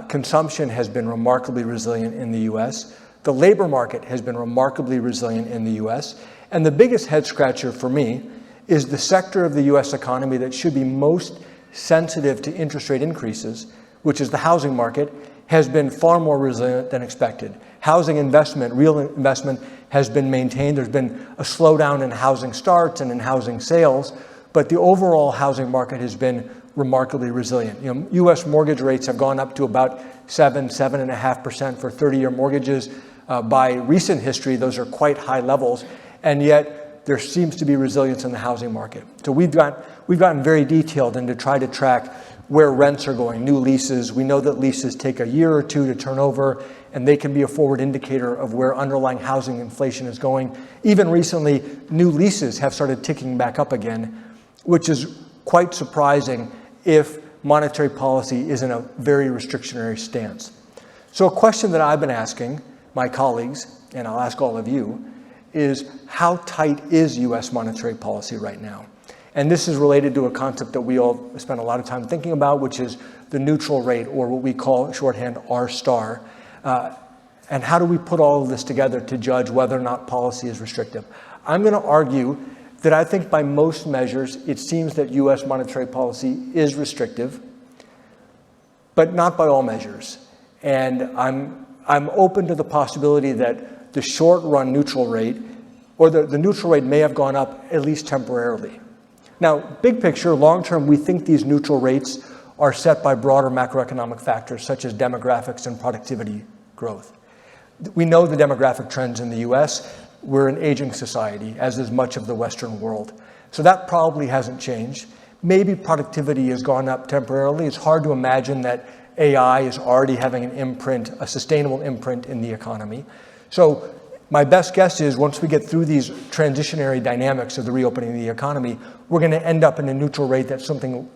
Consumption has been remarkably resilient in the U.S. The labor market has been remarkably resilient in the U.S. And the biggest head scratcher for me is the sector of the U.S. economy that should be most sensitive to interest rate increases, which is the housing market, has been far more resilient than expected. Housing investment, real investment, has been maintained. There's been a slowdown in housing starts and in housing sales, but the overall housing market has been remarkably resilient. U.S. mortgage rates have gone up to about 7.5% for 30-year mortgages. By recent history, those are quite high levels, and yet there seems to be resilience in the housing market. So we've gotten very detailed and to try to track where rents are going, new leases. We know that leases take a year or two to turn over, and they can be a forward indicator of where underlying housing inflation is going. Even recently, new leases have started ticking back up again, which is quite surprising if monetary policy is in a very restrictionary stance. So a question that I've been asking my colleagues, and I'll ask all of you, is how tight is U.S. monetary policy right now? And this is related to a concept that we all spend a lot of time thinking about, which is the neutral rate, or what we call shorthand R star. And how do we put all of this together to judge whether or not policy is restrictive? I'm going to argue that I think by most measures, it seems that U.S. monetary policy is restrictive, but not by all measures. And I'm open to the possibility that the short-run neutral rate, or the neutral rate may have gone up at least temporarily. Now, big picture, long-term, we think these neutral rates are set by broader macroeconomic factors such as demographics and productivity growth. We know the demographic trends in the US. We're an aging society, as is much of the Western world. So that probably hasn't changed. Maybe productivity has gone up temporarily. It's hard to imagine that AI is already having an imprint, a sustainable imprint in the economy. So my best guess is once we get through these transitionary dynamics of the reopening of the economy, we're going to end up in a neutral rate that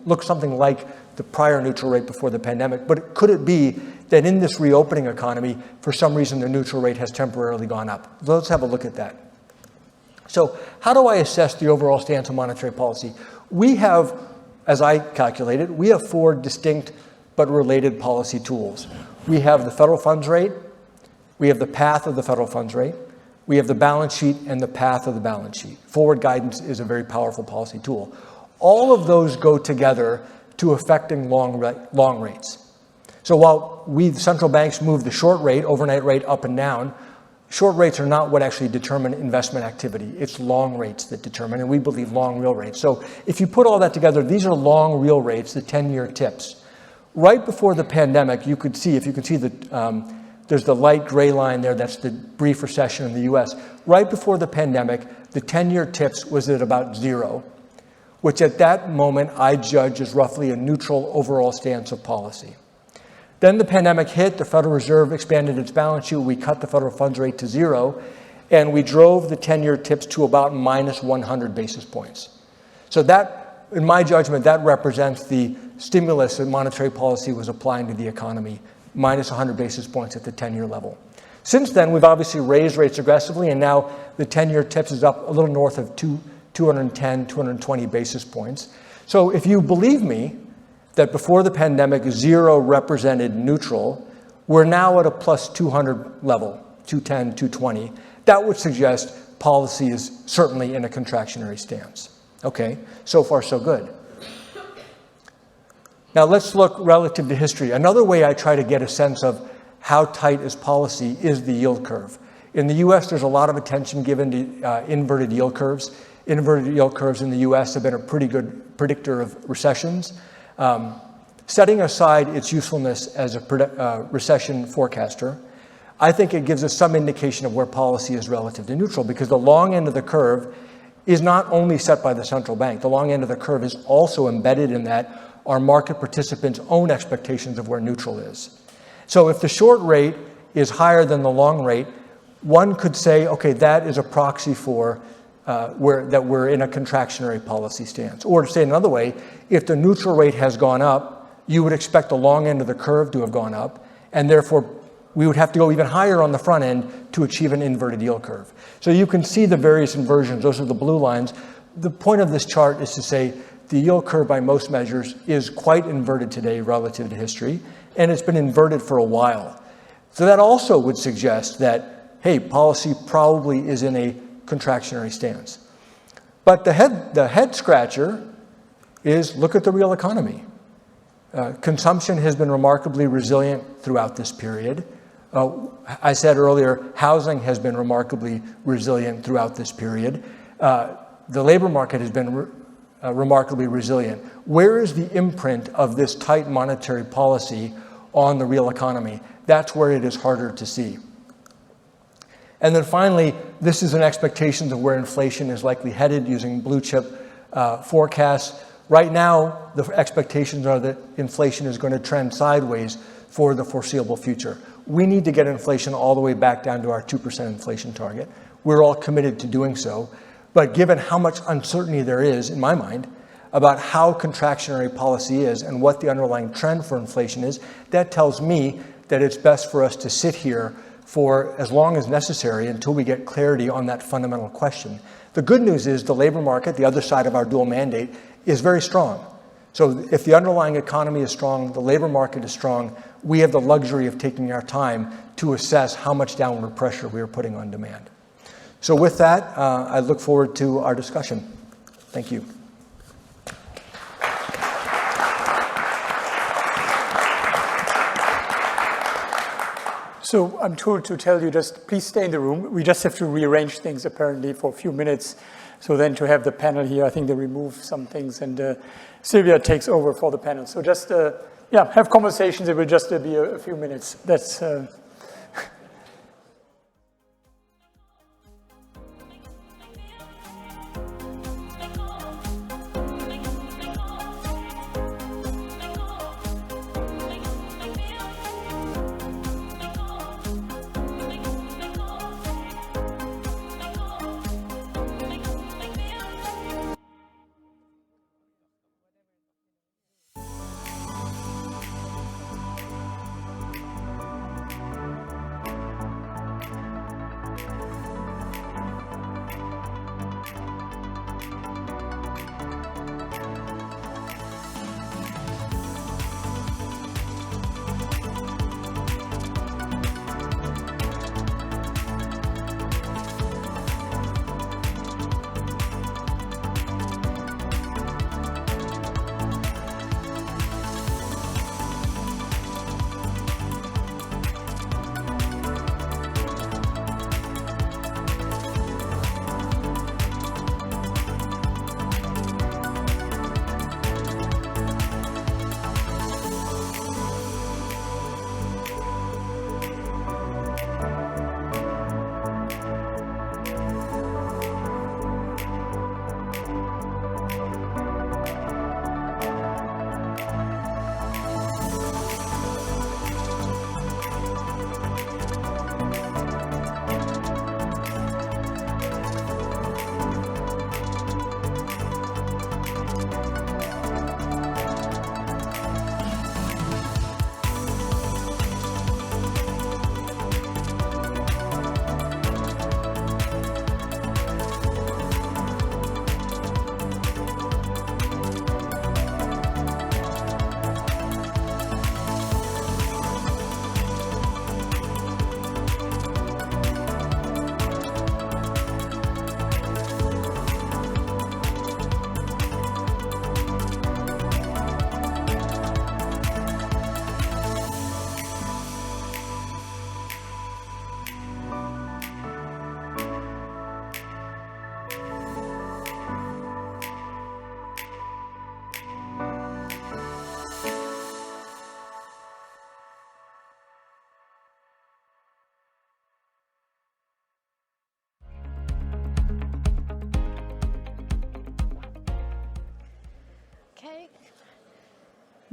looks something like the prior neutral rate before the pandemic. But could it be that in this reopening economy, for some reason, the neutral rate has temporarily gone up? Let's have a look at that. So how do I assess the overall stance on monetary policy? We have, as I calculated, we have 4 distinct but related policy tools. We have the federal funds rate, we have the path of the federal funds rate, we have the balance sheet and the path of the balance sheet. Forward guidance is a very powerful policy tool. All of those go together to affecting long rates. So while the central banks move the short rate, overnight rate up and down, short rates are not what actually determine investment activity. It's long rates that determine, and we believe long real rates. So if you put all that together, these are long real rates, the 10-year tips. Right before the pandemic, you could see, if you can see there's the light gray line there, that's the brief recession in the US. Right before the pandemic, the 10-year tips was at about 0, which at that moment I judge as roughly a neutral overall stance of policy. Then the pandemic hit, the Federal Reserve expanded its balance sheet, we cut the federal funds rate to 0, and we drove the 10-year tips to about minus 100 basis points. So that, in my judgment, that represents the stimulus that monetary policy was applying to the economy, minus 100 basis points at the 10-year level. Since then, we've obviously raised rates aggressively, and now the 10-year tips is up a little north of 210, 220 basis points. So if you believe me that before the pandemic, 0 represented neutral, we're now at a plus 200 level, 210, 220. That would suggest policy is certainly in a contractionary stance. Okay, so far so good. Now let's look relative to history. Another way I try to get a sense of how tight is policy is the yield curve. In the US, there's a lot of attention given to inverted yield curves. Inverted yield curves in the US have been a pretty good predictor of recessions. Setting aside its usefulness as a recession forecaster, I think it gives us some indication of where policy is relative to neutral, because the long end of the curve is not only set by the central bank. The long end of the curve is also embedded in that are market participants' own expectations of where neutral is. So if the short rate is higher than the long rate, one could say, okay, that is a proxy for that we're in a contractionary policy stance. Or to say it another way, if the neutral rate has gone up, you would expect the long end of the curve to have gone up, and therefore we would have to go even higher on the front end to achieve an inverted yield curve. So you can see the various inversions. Those are the blue lines. The point of this chart is to say the yield curve by most measures is quite inverted today relative to history, and it's been inverted for a while. So that also would suggest that, hey, policy probably is in a contractionary stance. But the head scratcher is look at the real economy. Consumption has been remarkably resilient throughout this period. I said earlier, housing has been remarkably resilient throughout this period. The labor market has been remarkably resilient. Where is the imprint of this tight monetary policy on the real economy? That's where it is harder to see. And then finally, this is an expectation of where inflation is likely headed using blue chip forecasts. Right now, the expectations are that inflation is going to trend sideways for the foreseeable future. We need to get inflation all the way back down to our 2% inflation target. We're all committed to doing so. But given how much uncertainty there is, in my mind, about how contractionary policy is and what the underlying trend for inflation is, that tells me that it's best for us to sit here for as long as necessary until we get clarity on that fundamental question. The good news is the labor market, the other side of our dual mandate, is very strong. So if the underlying economy is strong, the labor market is strong, we have the luxury of taking our time to assess how much downward pressure we are putting on demand. So with that, I look forward to our discussion. Thank you. So I'm told to tell you just please stay in the room. We just have to rearrange things apparently for a few minutes So then to have the panel here, I think they remove some things, and Sylvia takes over for the panel. So just, yeah, have conversations. It will just be a few minutes. That's...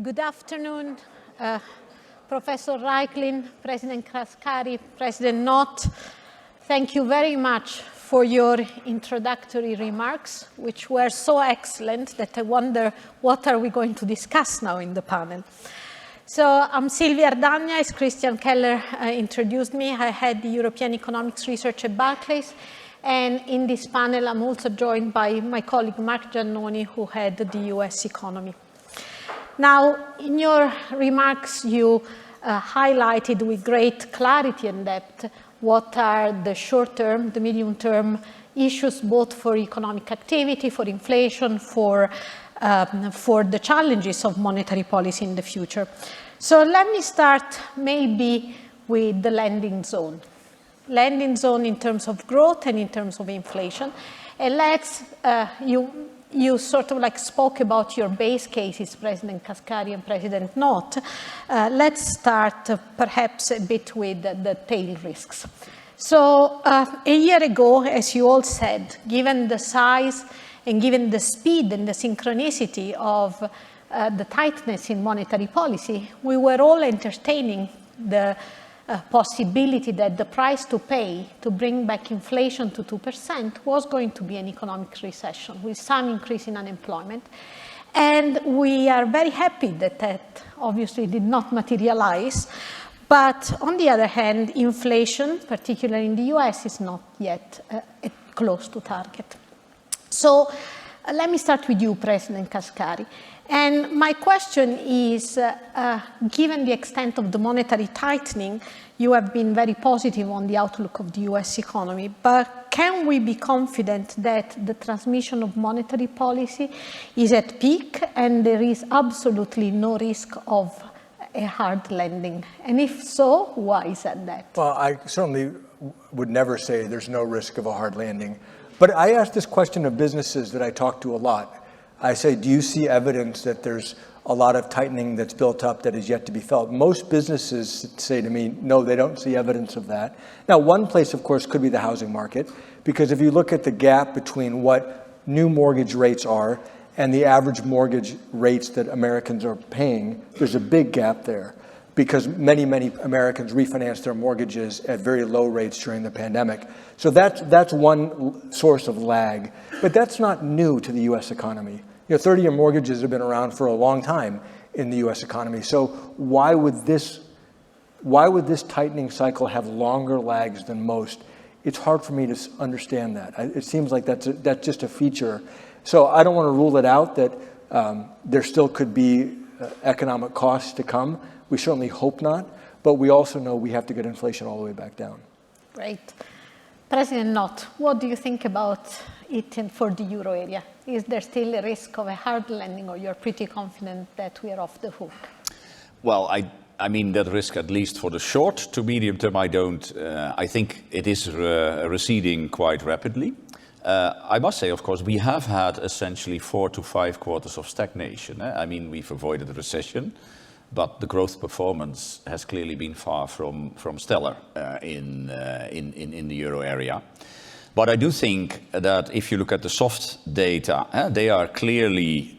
Good afternoon, Professor Reichlin, President Kashkari, President Knot. Thank you very much for your introductory remarks, which were so excellent that I wonder what are we going to discuss now in the panel. So I'm Silvia Ardagna, as Christian Keller introduced me. I head the European Economics Research at Barclays. And in this panel, I'm also joined by my colleague Mark Giannoni, who head the US economy. Now, in your remarks, you highlighted with great clarity and depth what are the short-term, the medium-term issues, both for economic activity, for inflation, for the challenges of monetary policy in the future. So let me start maybe with the landing zone. Landing zone in terms of growth and in terms of inflation. And let's, you sort of like spoke about your base cases, President Kashkari and President Knot. Let's start perhaps a bit with the tail risks. So a year ago, as you all said, given the size and given the speed and the synchronicity of the tightness in monetary policy, we were all entertaining the possibility that the price to pay to bring back inflation to 2% was going to be an economic recession with some increase in unemployment. And we are very happy that that obviously did not materialize. But on the other hand, inflation, particularly in the US, is not yet close to target. So let me start with you, President Kashkari. And my question is, given the extent of the monetary tightening, you have been very positive on the outlook of the US economy, but can we be confident that the transmission of monetary policy is at peak and there is absolutely no risk of a hard landing? And if so, why is that? Well, I certainly would never say there's no risk of a hard landing. But I ask this question of businesses that I talk to a lot. I say, do you see evidence that there's a lot of tightening that's built up that is yet to be felt? Most businesses say to me, no, they don't see evidence of that. Now, one place, of course, could be the housing market, because if you look at the gap between what new mortgage rates are and the average mortgage rates that Americans are paying, there's a big gap there, because many, many Americans refinanced their mortgages at very low rates during the pandemic. So that's one source of lag, but that's not new to the US economy. 30-year mortgages have been around for a long time in the US economy. So why would this tightening cycle have longer lags than most? It's hard for me to understand that. It seems like that's just a feature. So I don't want to rule it out that there still could be economic costs to come. We certainly hope not, but we also know we have to get inflation all the way back down. Great. President Knot, what do you think about it for the euro area? Is there still a risk of a hard landing, or you're pretty confident that we are off the hook? Well, I mean, that risk, at least for the short to medium term, I don't. I think it is receding quite rapidly. I must say, of course, we have had essentially 4 to 5 quarters of stagnation. I mean, we've avoided a recession, but the growth performance has clearly been far from stellar in the euro area. But I do think that if you look at the soft data, they are clearly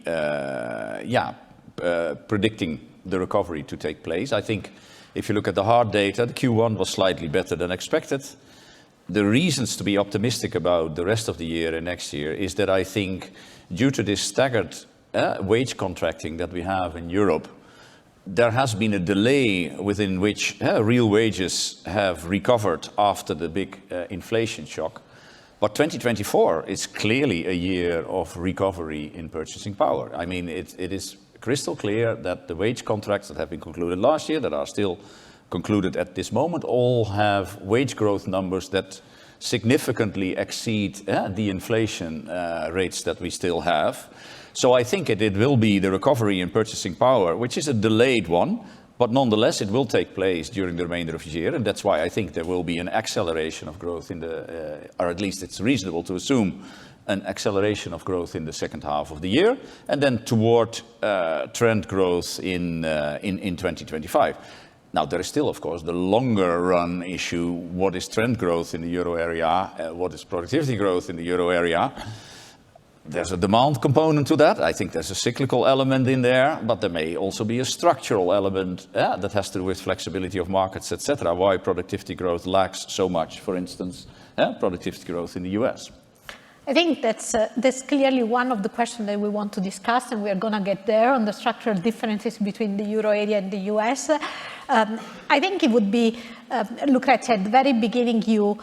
predicting the recovery to take place. I think if you look at the hard data, the Q1 was slightly better than expected. The reasons to be optimistic about the rest of the year and next year is that I think due to this staggered wage contracting that we have in Europe, there has been a delay within which real wages have recovered after the big inflation shock. But 2024 is clearly a year of recovery in purchasing power. I mean, it is crystal clear that the wage contracts that have been concluded last year, that are still concluded at this moment, all have wage growth numbers that significantly exceed the inflation rates that we still have. So I think it will be the recovery in purchasing power, which is a delayed one, but nonetheless it will take place during the remainder of the year, and that's why I think there will be an acceleration of growth in the, or at least it's reasonable to assume an acceleration of growth in the second half of the year, and then toward trend growth in 2025. Now, there is still, of course, the longer run issue. What is trend growth in the euro area? What is productivity growth in the euro area? There's a demand component to that. I think there's a cyclical element in there, but there may also be a structural element that has to do with flexibility of markets, etc. Why productivity growth lacks so much, for instance, productivity growth in the US. I think that's clearly one of the questions that we want to discuss, and we're going to get there on the structural differences between the euro area and the US. I think it would be, Lucrezia, at the very beginning you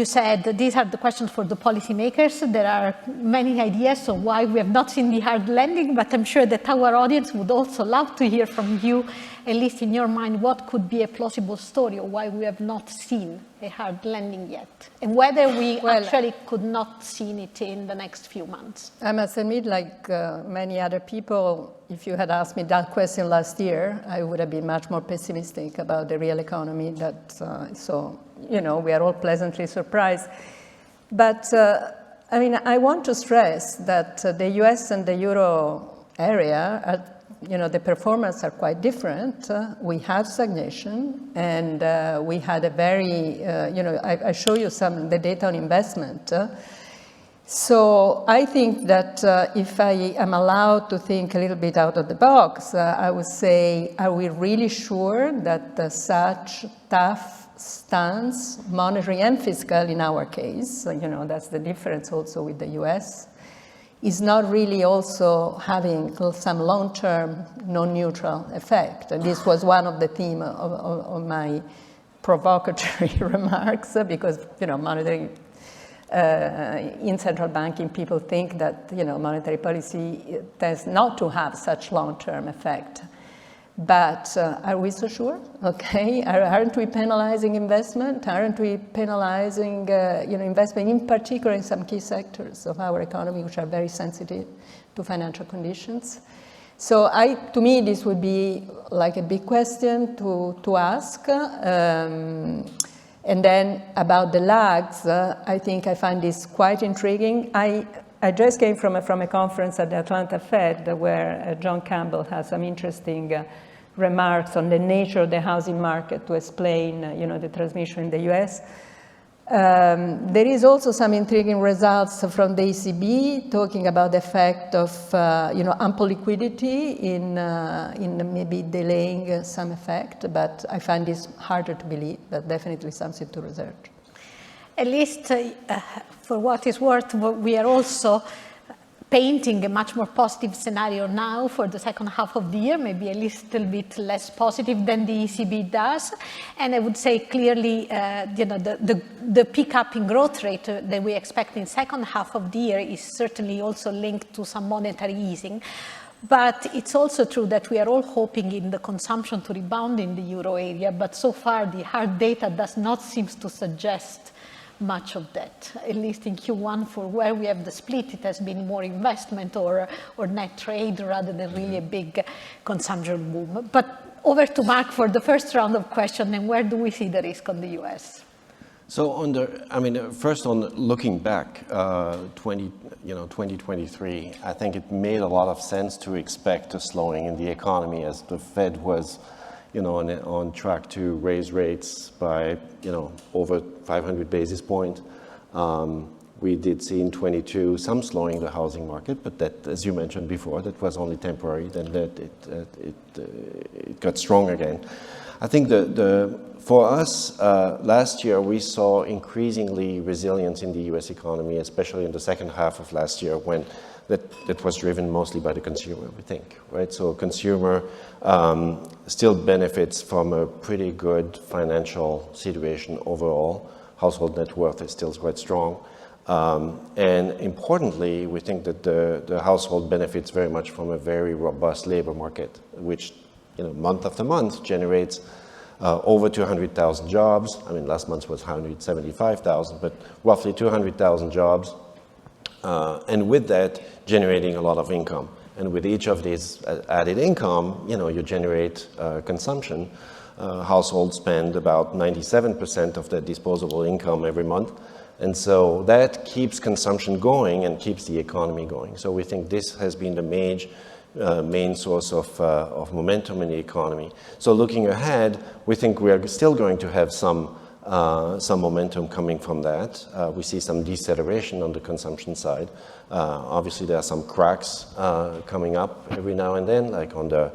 said that these are the questions for the policymakers. There are many ideas on why we have not seen the hard landing, but I'm sure that our audience would also love to hear from you, at least in your mind, what could be a plausible story of why we have not seen a hard landing yet, and whether we actually could not see it in the next few months. I must admit, like many other people, if you had asked me that question last year, I would have been much more pessimistic about the real economy. So, you know, we are all pleasantly surprised. But, I mean, I want to stress that the US and the euro area are, you know, the performance are quite different. We had stagnation, and we had a very, you know, I show you the data on investment. So I think that if I am allowed to think a little bit out of the box, I would say, are we really sure that such tough stance, monetary and fiscal in our case, you know, that's the difference also with the US, is not really also having some long-term non-neutral effect. And this was one of the themes of my provocatory remarks, because, you know, monetary, in central banking, people think that, you know, monetary policy tends not to have such long-term effect. But are we so sure? Okay, aren't we penalizing investment? Aren't we penalizing, you know, investment in particular in some key sectors of our economy, which are very sensitive to financial conditions? So to me, this would be like a big question to ask. And then about the lags, I think I find this quite intriguing. I just came from a conference at the Atlanta Fed where John Campbell has some interesting remarks on the nature of the housing market to explain, the transmission in the US. There is also some intriguing results from the ECB talking about the effect of, ample liquidity in maybe delaying some effect, but I find this harder to believe, but definitely something to research. At least for what is worth, we are also painting a much more positive scenario now for the second half of the year, maybe a little bit less positive than the ECB does. And I would say clearly, the pickup in growth rate that we expect in second half of the year is certainly also linked to some monetary easing. But it's also true that we are all hoping in the consumption to rebound in the euro area, but so far the hard data does not seem to suggest much of that. At least in Q1, for where we have the split, it has been more investment or net trade rather than really a big consumption boom. But over to Mark for the first round of questions, and where do we see the risk on the US? So first on looking back, 2023, I think it made a lot of sense to expect a slowing in the economy as the Fed was on track to raise rates by, over 500 basis points. We did see in 22 some slowing the housing market, but that, as you mentioned before, that was only temporary. Then it got strong again. I think for us, last year we saw increasingly resilience in the U.S. economy, especially in the second half of last year when that was driven mostly by the consumer, we think, right? So consumer still benefits from a pretty good financial situation overall. Household net worth is still quite strong. And importantly, we think that the household benefits very much from a very robust labor market, which month after month generates over 200,000 jobs. I mean, last month was 175,000, but roughly 200,000 jobs. And with that, generating a lot of income. And with each of these added income, you generate consumption. Households spend about 97% of their disposable income every month. And so that keeps consumption going and keeps the economy going. So we think this has been the main source of momentum in the economy. So looking ahead, we think we are still going to have some momentum coming from that. We see some deceleration on the consumption side. Obviously, there are some cracks coming up every now and then, like on the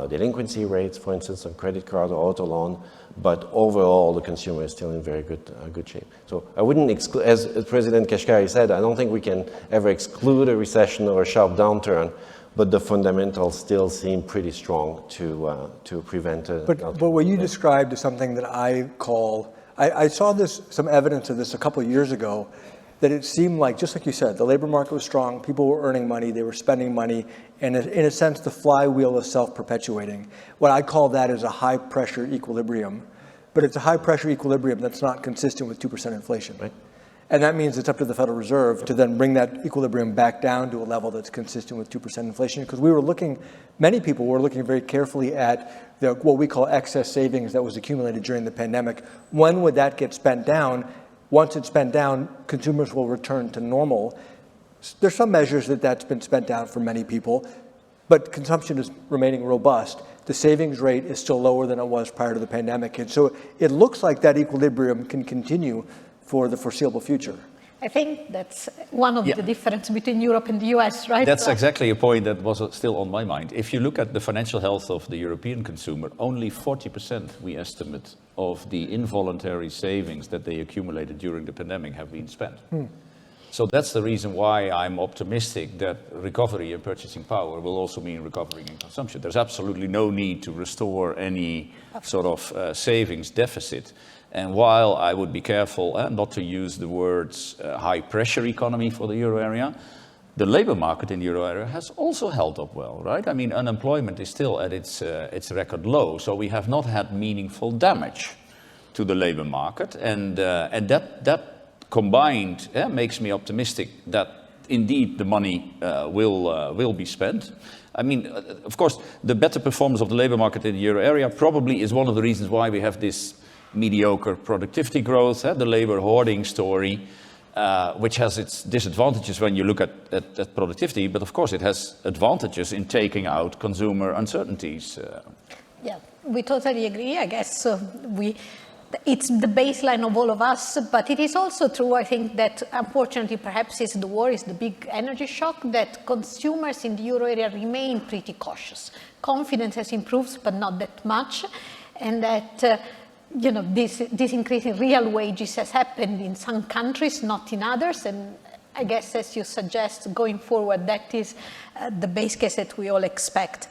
delinquency rates, for instance, on credit card or auto loan. But overall, the consumer is still in very good shape. So I wouldn't exclude, as President Kashkari said, I don't think we can ever exclude a recession or a sharp downturn. But the fundamentals still seem pretty strong to prevent a downturn. But what you described is something that I call, I saw some evidence of this a couple of years ago, that it seemed like, just like you said, the labor market was strong, people were earning money, they were spending money, and in a sense, the flywheel is self-perpetuating. What I call that is a high-pressure equilibrium, but it's a high-pressure equilibrium that's not consistent with 2% inflation. Right. And that means it's up to the Federal Reserve to then bring that equilibrium back down to a level that's consistent with 2% inflation. Because many people were looking very carefully at what we call excess savings that was accumulated during the pandemic. When would that get spent down? Once it's spent down, consumers will return to normal. There's some measures that's been spent down for many people, but consumption is remaining robust. The savings rate is still lower than it was prior to the pandemic. And so it looks like that equilibrium can continue for the foreseeable future. I think that's one of the difference between Europe and the US, right? That's exactly a point that was still on my mind. If you look at the financial health of the European consumer, only 40%, we estimate, of the involuntary savings that they accumulated during the pandemic have been spent. So that's the reason why I'm optimistic that recovery in purchasing power will also mean recovery in consumption. There's absolutely no need to restore any sort of savings deficit. And while I would be careful not to use the words high-pressure economy for the euro area, the labor market in the euro area has also held up well, right? I mean, unemployment is still at its record low, so we have not had meaningful damage to the labor market, and that combined makes me optimistic that indeed the money will be spent. I mean, of course, the better performance of the labor market in the euro area probably is one of the reasons why we have this mediocre productivity growth, the labor hoarding story, which has its disadvantages when you look at productivity, but of course it has advantages in taking out consumer uncertainties. Yeah, we totally agree. I guess it's the baseline of all of us, but it is also true, I think, that unfortunately perhaps is the war, is the big energy shock, that consumers in the euro area remain pretty cautious. Confidence has improved, but not that much, and that this increase in real wages has happened in some countries, not in others, and I guess as you suggest, going forward, that is the base case that we all expect.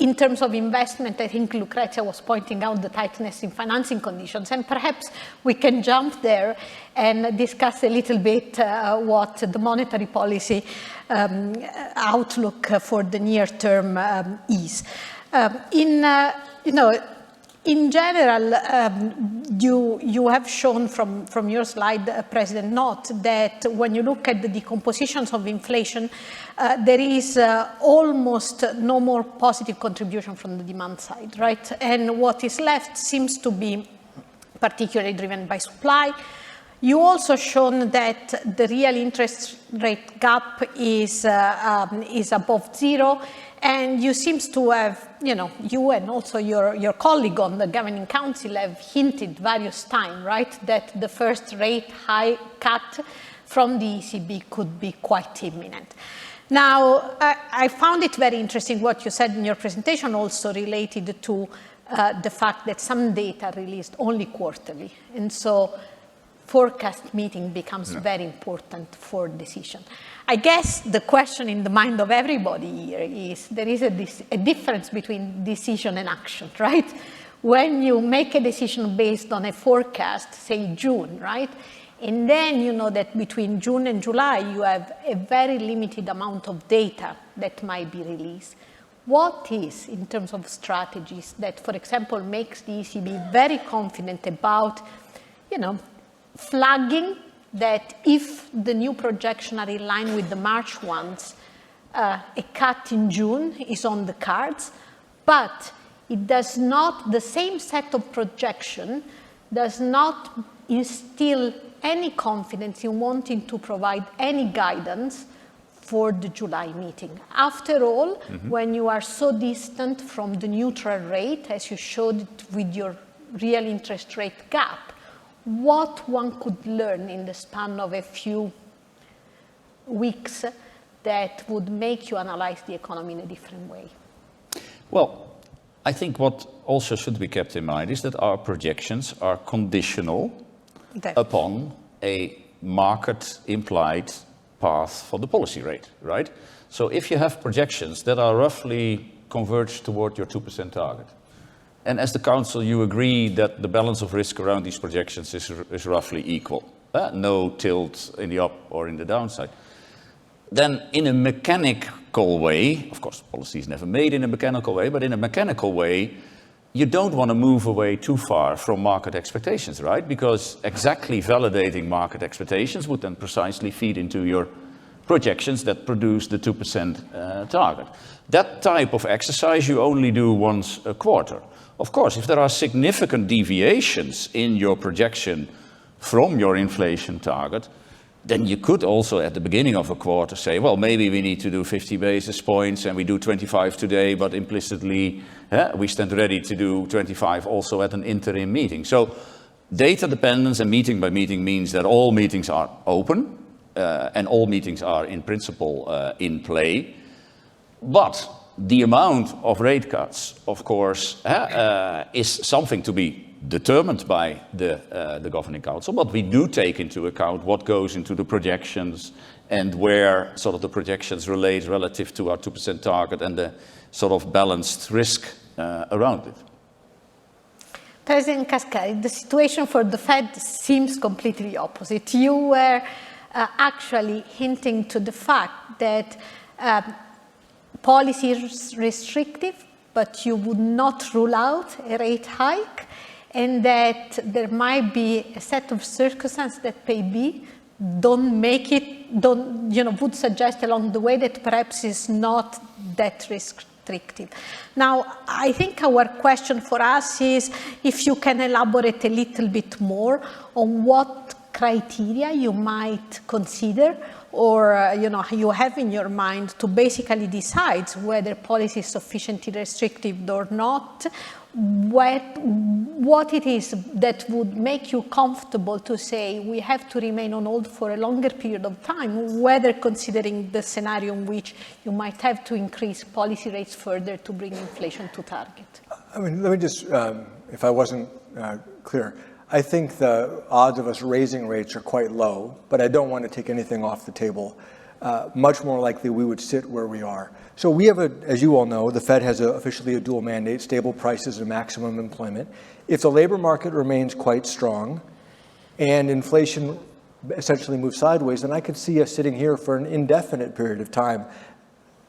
In terms of investment, I think Lucrezia was pointing out the tightness in financing conditions, and perhaps we can jump there and discuss a little bit what the monetary policy outlook for the near term is. In general, you have shown from your slide, President Knot, that when you look at the decompositions of inflation, there is almost no more positive contribution from the demand side, right? And what is left seems to be particularly driven by supply. You also shown that the real interest rate gap is above zero, and you seems to have, you and also your colleague on the Governing Council have hinted various times, right, that the first rate high cut from the ECB could be quite imminent. Now, I found it very interesting what you said in your presentation, also related to the fact that some data are released only quarterly, and so forecast meeting becomes very important for decision. I guess the question in the mind of everybody here is there is a difference between decision and action, right? When you make a decision based on a forecast, say June, right? And then you know that between June and July, you have a very limited amount of data that might be released. What is, in terms of strategies, that, for example, makes the ECB very confident about, flagging that if the new projections are in line with the March ones, a cut in June is on the cards, but it does not, the same set of projection does not instill any confidence in wanting to provide any guidance for the July meeting. After all, when you are so distant from the neutral rate, as you showed it with your real interest rate gap, what one could learn in the span of a few weeks that would make you analyze the economy in a different way? Well, I think what also should be kept in mind is that our projections are conditional upon a market-implied path for the policy rate, right? So if you have projections that are roughly converged toward your 2% target, and as the Council, you agree that the balance of risk around these projections is roughly equal, no tilt in the up or in the downside, then in a mechanical way, of course, policy is never made in a mechanical way, but in a mechanical way, you don't want to move away too far from market expectations, right? Because exactly validating market expectations would then precisely feed into your projections that produce the 2% target. That type of exercise you only do once a quarter. Of course, if there are significant deviations in your projection from your inflation target, then you could also at the beginning of a quarter say, well, maybe we need to do 50 basis points and we do 25 today, but implicitly we stand ready to do 25 also at an interim meeting. So data dependence and meeting by meeting means that all meetings are open and all meetings are in principle in play. But the amount of rate cuts, of course, is something to be determined by the Governing Council, but we do take into account what goes into the projections and where sort of the projections relate relative to our 2% target and the sort of balanced risk around it. President Kashkari, the situation for the Fed seems completely opposite. You were actually hinting to the fact that policy is restrictive, but you would not rule out a rate hike, and that there might be a set of circumstances that maybe would suggest along the way that perhaps is not that restrictive. Now, I think our question for us is if you can elaborate a little bit more on what criteria you might consider or you have in your mind to basically decide whether policy is sufficiently restrictive or not, what it is that would make you comfortable to say we have to remain on hold for a longer period of time, whether considering the scenario in which you might have to increase policy rates further to bring inflation to target. I mean, let me just, if I wasn't clear, I think the odds of us raising rates are quite low, but I don't want to take anything off the table. Much more likely we would sit where we are. So we have as you all know, the Fed has officially a dual mandate, stable prices and maximum employment. If the labor market remains quite strong and inflation essentially moves sideways, then I could see us sitting here for an indefinite period of time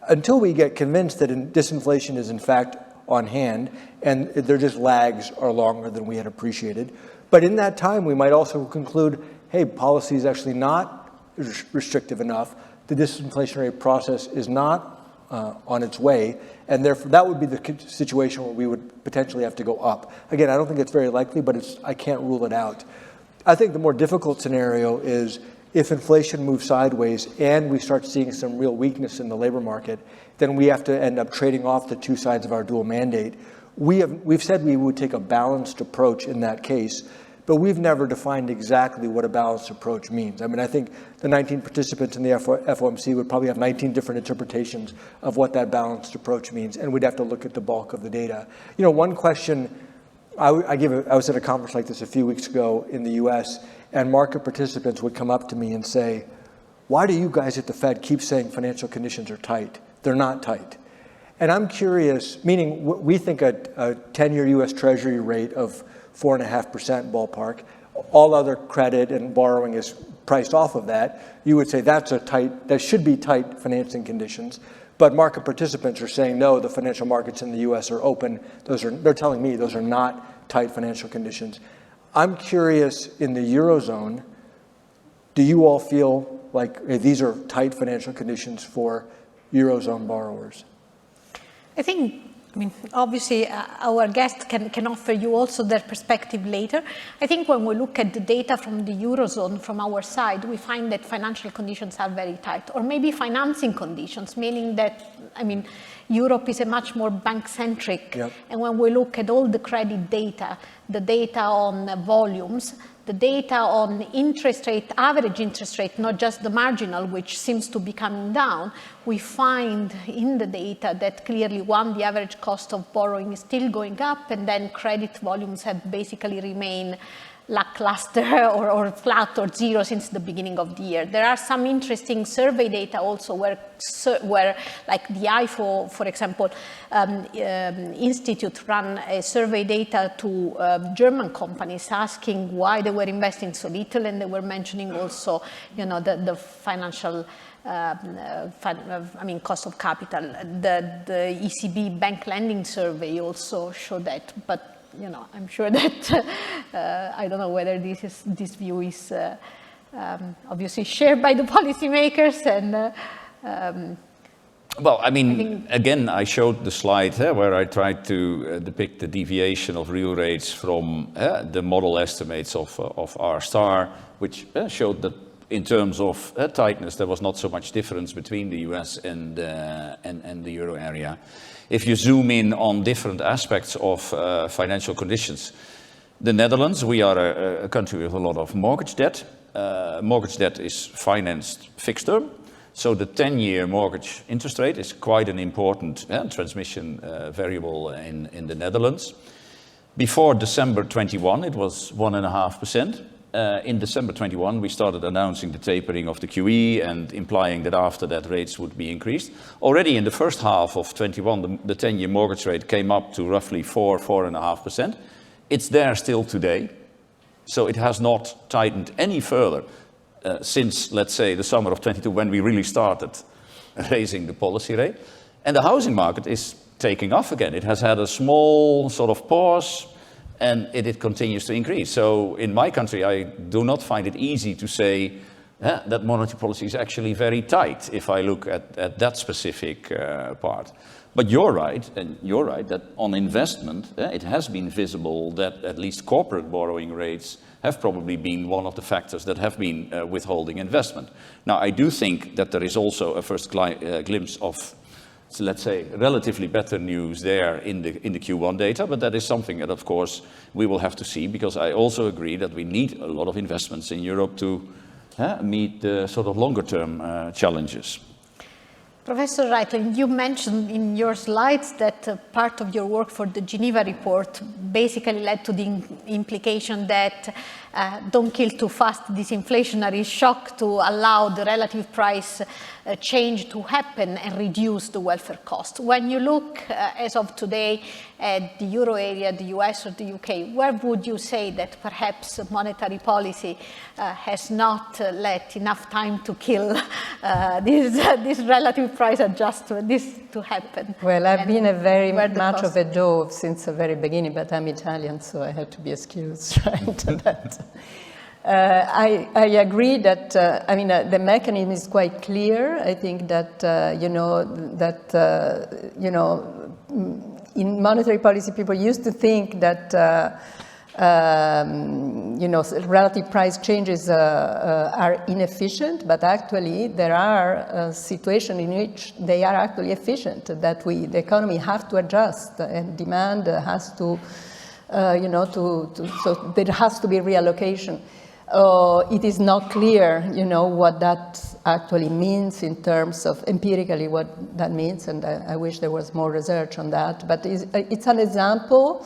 until we get convinced that disinflation is in fact on hand and their just lags are longer than we had appreciated. But in that time, we might also conclude, hey, policy is actually not restrictive enough. The disinflationary process is not on its way, and therefore that would be the situation where we would potentially have to go up. Again, I don't think it's very likely, but I can't rule it out. I think the more difficult scenario is if inflation moves sideways and we start seeing some real weakness in the labor market, then we have to end up trading off the two sides of our dual mandate. We've said we would take a balanced approach in that case, but we've never defined exactly what a balanced approach means. I mean, I think the 19 participants in the FOMC would probably have 19 different interpretations of what that balanced approach means, and we'd have to look at the bulk of the data. One question, I was at a conference like this a few weeks ago in the US, and market participants would come up to me and say, why do you guys at the Fed keep saying financial conditions are tight? They're not tight. And I'm curious, meaning we think a 10-year US Treasury rate of 4.5% ballpark, all other credit and borrowing is priced off of that. You would say that should be tight financing conditions. But market participants are saying, no, the financial markets in the US are open. They're telling me those are not tight financial conditions. I'm curious, in the Eurozone, do you all feel like these are tight financial conditions for Eurozone borrowers? I mean, obviously, our guests can offer you also their perspective later. I think when we look at the data from the Eurozone, from our side, we find that financial conditions are very tight, or maybe financing conditions, meaning that, Europe is a much more bank-centric. Yep. And when we look at all the credit data, the data on volumes, the data on interest rate, average interest rate, not just the marginal, which seems to be coming down, we find in the data that clearly, the average cost of borrowing is still going up, and then credit volumes have basically remained lackluster or flat or zero since the beginning of the year. There are some interesting survey data also where like the IFO, for example, Institute ran a survey data to German companies asking why they were investing so little, and they were mentioning also, the financial cost of capital. The ECB bank lending survey also showed that, but I'm sure that I don't know whether this view is obviously shared by the policymakers. And well, again, I showed the slide where I tried to depict the deviation of real rates from the model estimates of R star, which showed that in terms of tightness, there was not so much difference between the US and the euro area. If you zoom in on different aspects of financial conditions, the Netherlands, we are a country with a lot of mortgage debt. Mortgage debt is financed fixed term. So the 10-year mortgage interest rate is quite an important transmission variable in the Netherlands. Before December 21, it was 1.5%. In December 21, we started announcing the tapering of the QE and implying that after that rates would be increased. Already in the first half of 21, the 10-year mortgage rate came up to roughly 4.5%. It's there still today. So it has not tightened any further since, let's say, the summer of 22, when we really started raising the policy rate. And the housing market is taking off again. It has had a small sort of pause, and it continues to increase. So in my country, I do not find it easy to say that monetary policy is actually very tight if I look at that specific part. But you're right, and you're right, that on investment, it has been visible that at least corporate borrowing rates have probably been one of the factors that have been withholding investment. Now, I do think that there is also a first glimpse of, so let's say, relatively better news there in the Q1 data, but that is something that, of course, we will have to see, because I also agree that we need a lot of investments in Europe to meet the sort of longer-term challenges. Professor Reichlin, you mentioned in your slides that part of your work for the Geneva report basically led to the implication that don't kill too fast this inflationary shock to allow the relative price change to happen and reduce the welfare cost. When you look as of today at the euro area, the US or the UK, where would you say that perhaps monetary policy has not let enough time to kill this relative price adjustment, this to happen? Well, I've been a very much of a dove since the very beginning, but I'm Italian, so I had to be excused, right? That. I agree that, I mean, the mechanism is quite clear. I think that, in monetary policy, people used to think that, relative price changes are inefficient, but actually there are situations in which they are actually efficient, that the economy has to adjust and demand has to, so there has to be reallocation. It is not clear, what that actually means in terms of empirically what that means, and I wish there was more research on that. But it's an example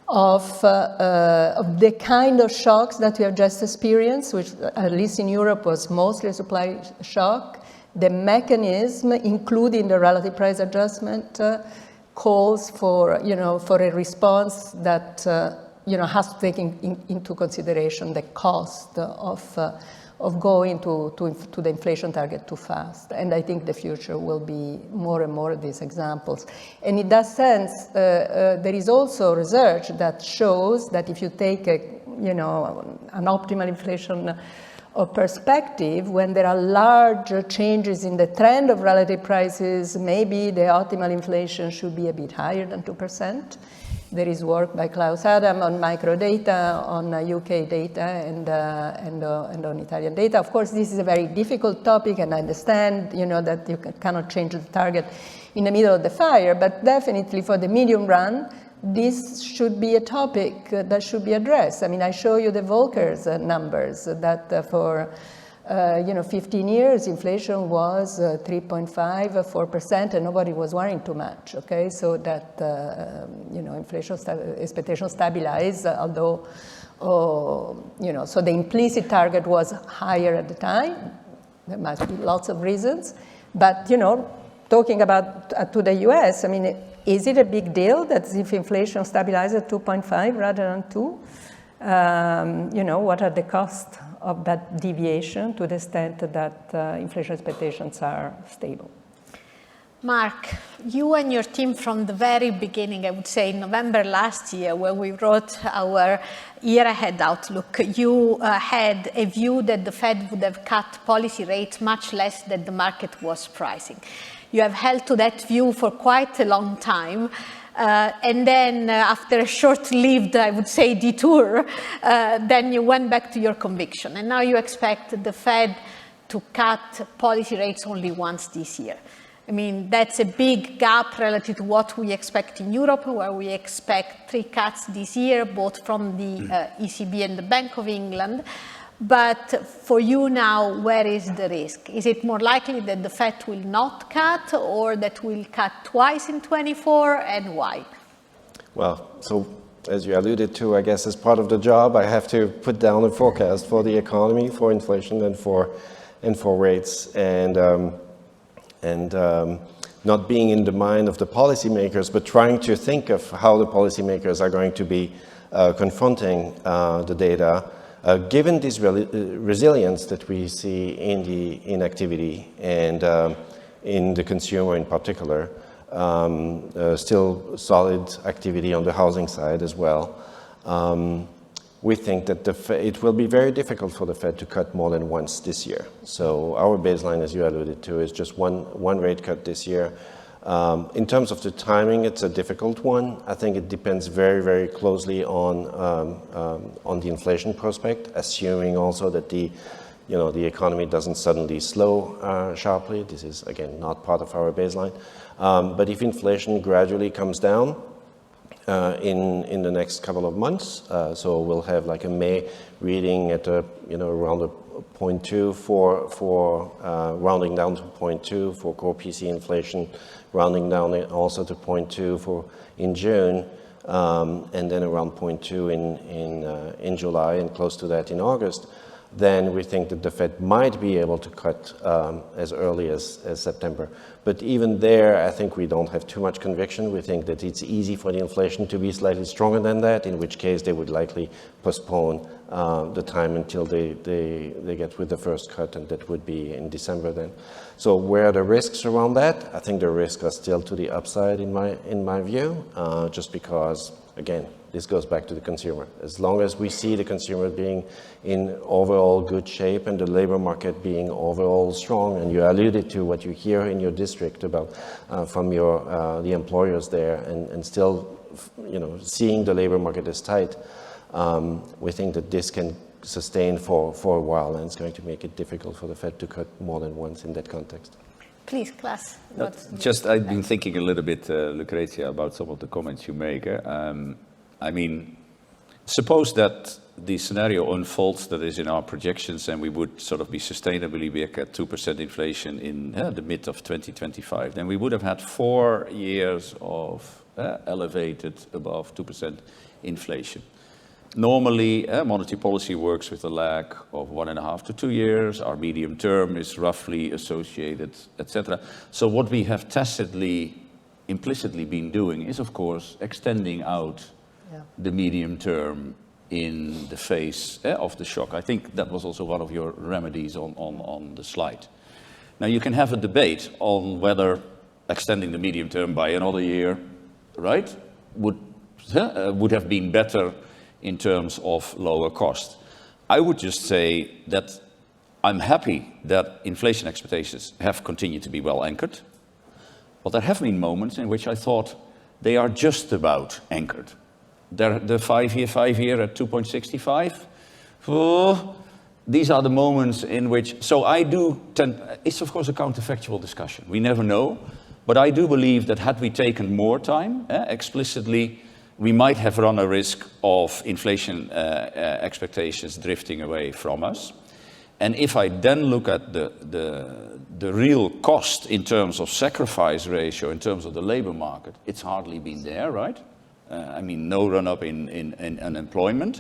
of the kind of shocks that we have just experienced, which at least in Europe was mostly a supply shock. The mechanism, including the relative price adjustment, calls for, for a response that has to take into consideration the cost of going to the inflation target too fast. And I think the future will be more and more of these examples. And in that sense, there is also research that shows that if you take an optimal inflation perspective, when there are large changes in the trend of relative prices, maybe the optimal inflation should be a bit higher than 2%. There is work by Klaus Adam on microdata, on UK data, and on Italian data. Of course, this is a very difficult topic, and I understand, that you cannot change the target in the middle of the fire, but definitely for the medium run, this should be a topic that should be addressed. I mean, I show you the Volcker's numbers that for 15 years, inflation was 3.5%, 4%, and nobody was worrying too much, okay? So that, inflation expectations stabilized, although, so the implicit target was higher at the time. There must be lots of reasons. But, talking about to the US, I mean, is it a big deal that if inflation stabilizes at 2.5 rather than 2? What are the costs of that deviation to the extent that inflation expectations are stable? Mark, you and your team from the very beginning, I would say in November last year, when we wrote our year ahead outlook, you had a view that the Fed would have cut policy rates much less than the market was pricing. You have held to that view for quite a long time. And then after a short-lived, I would say, detour, then you went back to your conviction. And now you expect the Fed to cut policy rates only once this year. I mean, that's a big gap relative to what we expect in Europe, where we expect 3 cuts this year, both from the ECB and the Bank of England. But for you now, where is the risk? Is it more likely that the Fed will not cut, or that will cut twice in 24, and why? Well, so as you alluded to, I guess as part of the job, I have to put down a forecast for the economy, for inflation, and for rates, and not being in the mind of the policymakers, but trying to think of how the policymakers are going to be confronting the data. Given this resilience that we see in the inactivity and in the consumer in particular, still solid activity on the housing side as well, we think that it will be very difficult for the Fed to cut more than once this year. So our baseline, as you alluded to, is just one rate cut this year. In terms of the timing, it's a difficult one. I think it depends very, very closely on the inflation prospect, assuming also that the economy doesn't suddenly slow sharply. This is, again, not part of our baseline. But if inflation gradually comes down in the next couple of months, so we'll have like a May reading at around a 0.2 for rounding down to 0.2 for core PC inflation, rounding down also to 0.2 in June, and then around 0.2 in July and close to that in August, then we think that the Fed might be able to cut as early as September. But even there, I think we don't have too much conviction. We think that it's easy for the inflation to be slightly stronger than that, in which case they would likely postpone the time until they get with the first cut, and that would be in December then. So where are the risks around that? I think the risks are still to the upside in my view, just because, again, this goes back to the consumer. As long as we see the consumer being in overall good shape and the labor market being overall strong, and you alluded to what you hear in your district about from the employers there, and still, seeing the labor market as tight, we think that this can sustain for a while, and it's going to make it difficult for the Fed to cut more than once in that context. Please, Klaas. I've been thinking a little bit, Lucrezia, about some of the comments you make. I mean, suppose that the scenario unfolds that is in our projections, and we would sort of be sustainably back at 2% inflation in the mid of 2025. Then we would have had 4 years of elevated above 2% inflation. Normally, monetary policy works with a lag of 1.5 to 2 years. Our medium term is roughly associated, etc. So what we have tacitly, implicitly been doing is, of course, extending out the medium term in the face of the shock. I think that was also one of your remedies on the slide. Now, you can have a debate on whether extending the medium term by another year, right, would have been better in terms of lower cost. I would just say that I'm happy that inflation expectations have continued to be well anchored, but there have been moments in which I thought they are just about anchored. The 5-year at 2.65. Oh, these are the moments in which, so I do tend, it's of course a counterfactual discussion. We never know, but I do believe that had we taken more time, explicitly, we might have run a risk of inflation expectations drifting away from us. And if I then look at the real cost in terms of sacrifice ratio, in terms of the labor market, it's hardly been there, right? I mean, no run-up in unemployment.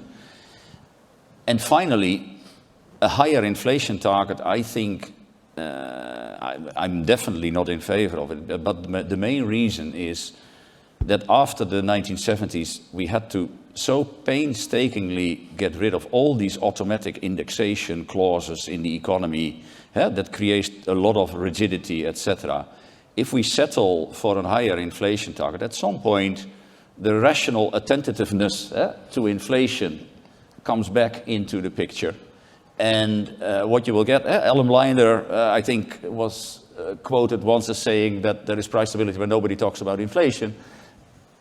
And finally, a higher inflation target, I think, I'm definitely not in favor of it, but the main reason is that after the 1970s, we had to so painstakingly get rid of all these automatic indexation clauses in the economy that creates a lot of rigidity, etc. If we settle for a higher inflation target, at some point, the rational attentiveness to inflation comes back into the picture. And what you will get, Ellen Blinder, I think, was quoted once as saying that there is price stability when nobody talks about inflation.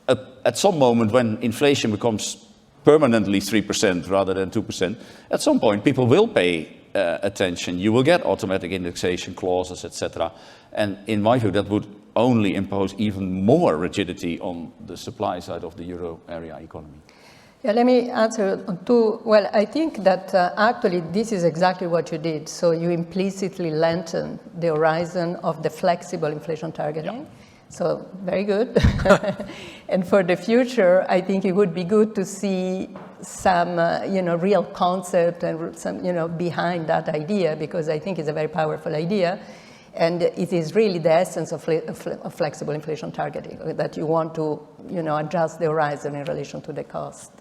At some moment when inflation becomes permanently 3% rather than 2%, at some point people will pay attention. You will get automatic indexation clauses, etc. And in my view, that would only impose even more rigidity on the supply side of the euro area economy. Yeah, let me answer on two. Well, I think that actually this is exactly what you did. So you implicitly lengthened the horizon of the flexible inflation targeting. Yeah. So very good. And for the future, I think it would be good to see some, real concept and some, behind that idea, because I think it's a very powerful idea. And it is really the essence of flexible inflation targeting, that you want to, adjust the horizon in relation to the cost.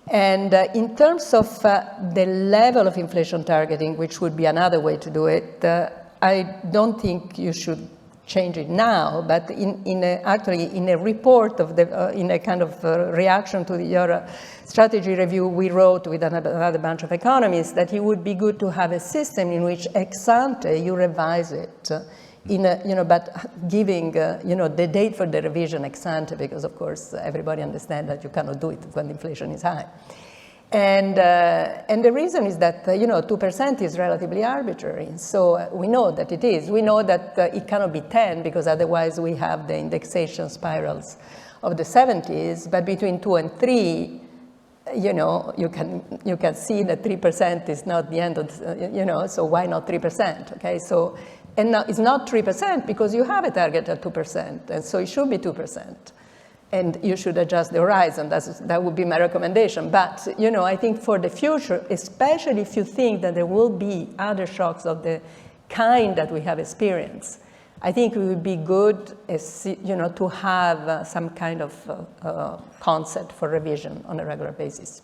And in terms of the level of inflation targeting, which would be another way to do it, I don't think you should change it now, but actually in a report of in a kind of reaction to your strategy review, we wrote with another bunch of economists that it would be good to have a system in which ex ante you revise it but giving, the date for the revision ex ante, because of course everybody understands that you cannot do it when inflation is high. And the reason is that, 2% is relatively arbitrary. So we know that it is. We know that it cannot be 10 because otherwise we have the indexation spirals of the 70s, but between 2 and 3, you can see that 3% is not the end of, so why not 3%, okay? So, and now it's not 3% because you have a target at 2%, and so it should be 2%. And you should adjust the horizon, that would be my recommendation. But, I think for the future, especially if you think that there will be other shocks of the kind that we have experienced, I think it would be good, to have some kind of concept for revision on a regular basis.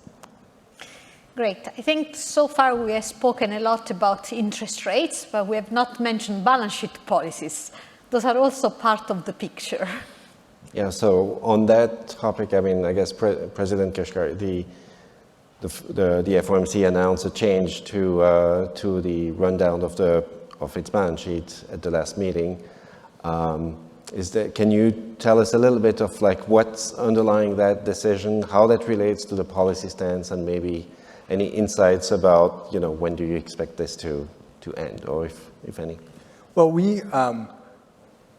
Great. I think so far we have spoken a lot about interest rates, but we have not mentioned balance sheet policies. Those are also part of the picture. Yeah, so on that topic, I guess President Kashkari, the FOMC announced a change to the rundown of its balance sheet at the last meeting. Can you tell us a little bit of what's underlying that decision, how that relates to the policy stance, and maybe any insights about when do you expect this to end, or if any? Well,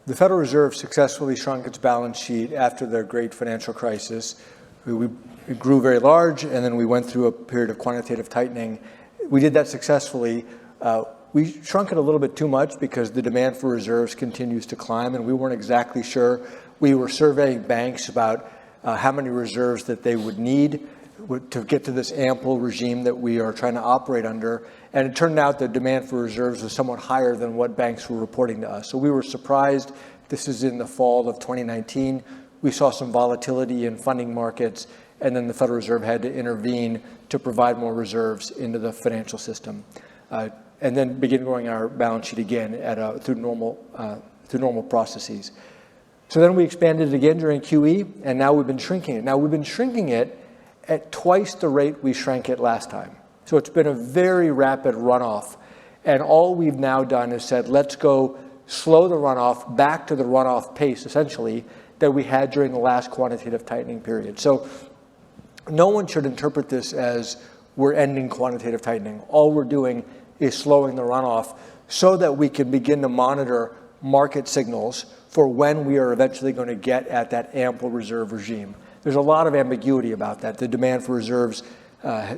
the Federal Reserve successfully shrunk its balance sheet after the great financial crisis. It grew very large, and then we went through a period of quantitative tightening. We did that successfully. We shrunk it a little bit too much because the demand for reserves continues to climb, and we weren't exactly sure. We were surveying banks about how many reserves that they would need to get to this ample regime that we are trying to operate under. And it turned out that demand for reserves was somewhat higher than what banks were reporting to us. So we were surprised. This is in the fall of 2019. We saw some volatility in funding markets, and then the Federal Reserve had to intervene to provide more reserves into the financial system, and then begin growing our balance sheet again through normal processes. So then we expanded it again during QE, and now we've been shrinking it. Now we've been shrinking it at twice the rate we shrank it last time. So it's been a very rapid runoff. And all we've now done is said, let's go slow the runoff back to the runoff pace, essentially, that we had during the last quantitative tightening period. So no one should interpret this as we're ending quantitative tightening. All we're doing is slowing the runoff so that we can begin to monitor market signals for when we are eventually going to get at that ample reserve regime. There's a lot of ambiguity about that. The demand for reserves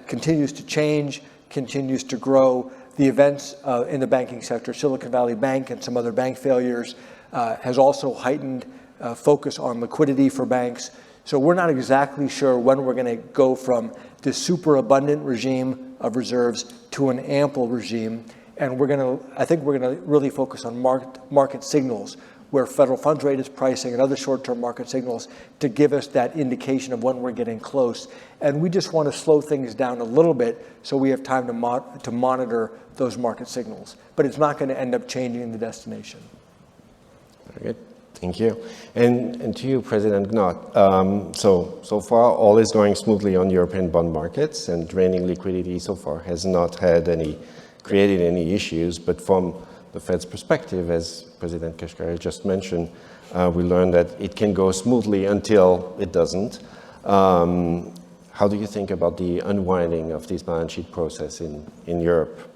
continues to change, continues to grow. The events in the banking sector, Silicon Valley Bank and some other bank failures, has also heightened focus on liquidity for banks. So we're not exactly sure when we're going to go from this super abundant regime of reserves to an ample regime. And I think we're going to really focus on market signals, where federal funds rate is pricing and other short-term market signals to give us that indication of when we're getting close. And we just want to slow things down a little bit so we have time to monitor those market signals. But it's not going to end up changing the destination. Very good. Thank you. And to you, President Knot. So far, all is going smoothly on European bond markets, and draining liquidity so far has not created any issues. But from the Fed's perspective, as President Kashkari just mentioned, we learned that it can go smoothly until it doesn't. How do you think about the unwinding of this balance sheet process in Europe?